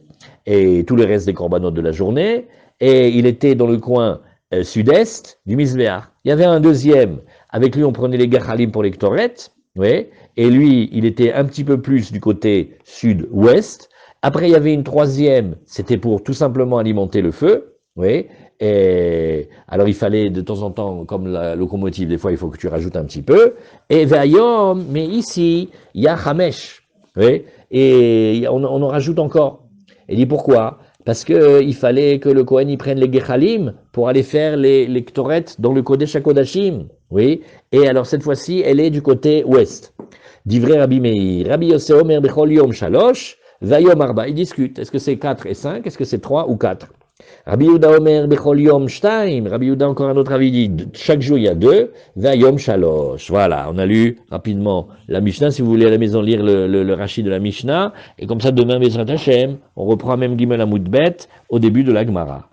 et tous les restes des corbanotes de la journée. Et il était dans le coin sud-est du Misbéach. Il y avait un deuxième, avec lui on prenait les gachalim pour les ktoret, oui, et lui il était un petit peu plus du côté sud-ouest. Après il y avait une troisième, c'était pour tout simplement alimenter le feu, oui. Et alors il fallait de temps en temps, comme la locomotive, des fois il faut que tu rajoutes un petit peu. Et Ve'ayom, mais ici il y a Hamesh. Oui, et on en rajoute encore. Et dit pourquoi? Parce que il fallait que le Kohen y prenne les Gechalim pour aller faire les Ktoret dans le Kodesh HaKodashim. Oui, et alors cette fois-ci, elle est du côté ouest. Divrei Rabbi Meir, Rabbi Yosef Omer Bechol Yom Shalosh, Vayom Arba. Ils discutent. Est-ce que c'est 4 et 5? Est-ce que c'est 3 ou 4? Rabbi Yehuda Omer Bechol Yom Shtaim. Rabbi Yehuda, encore un autre avis, dit chaque jour il y a 2. Vayom Shalosh. Voilà, on a lu rapidement la Mishnah. Si vous voulez à la maison lire le Rashi de la Mishnah. Et comme ça, demain, Bezrat Hashem, on reprend même Gimel Amud Bet au début de la Gemara.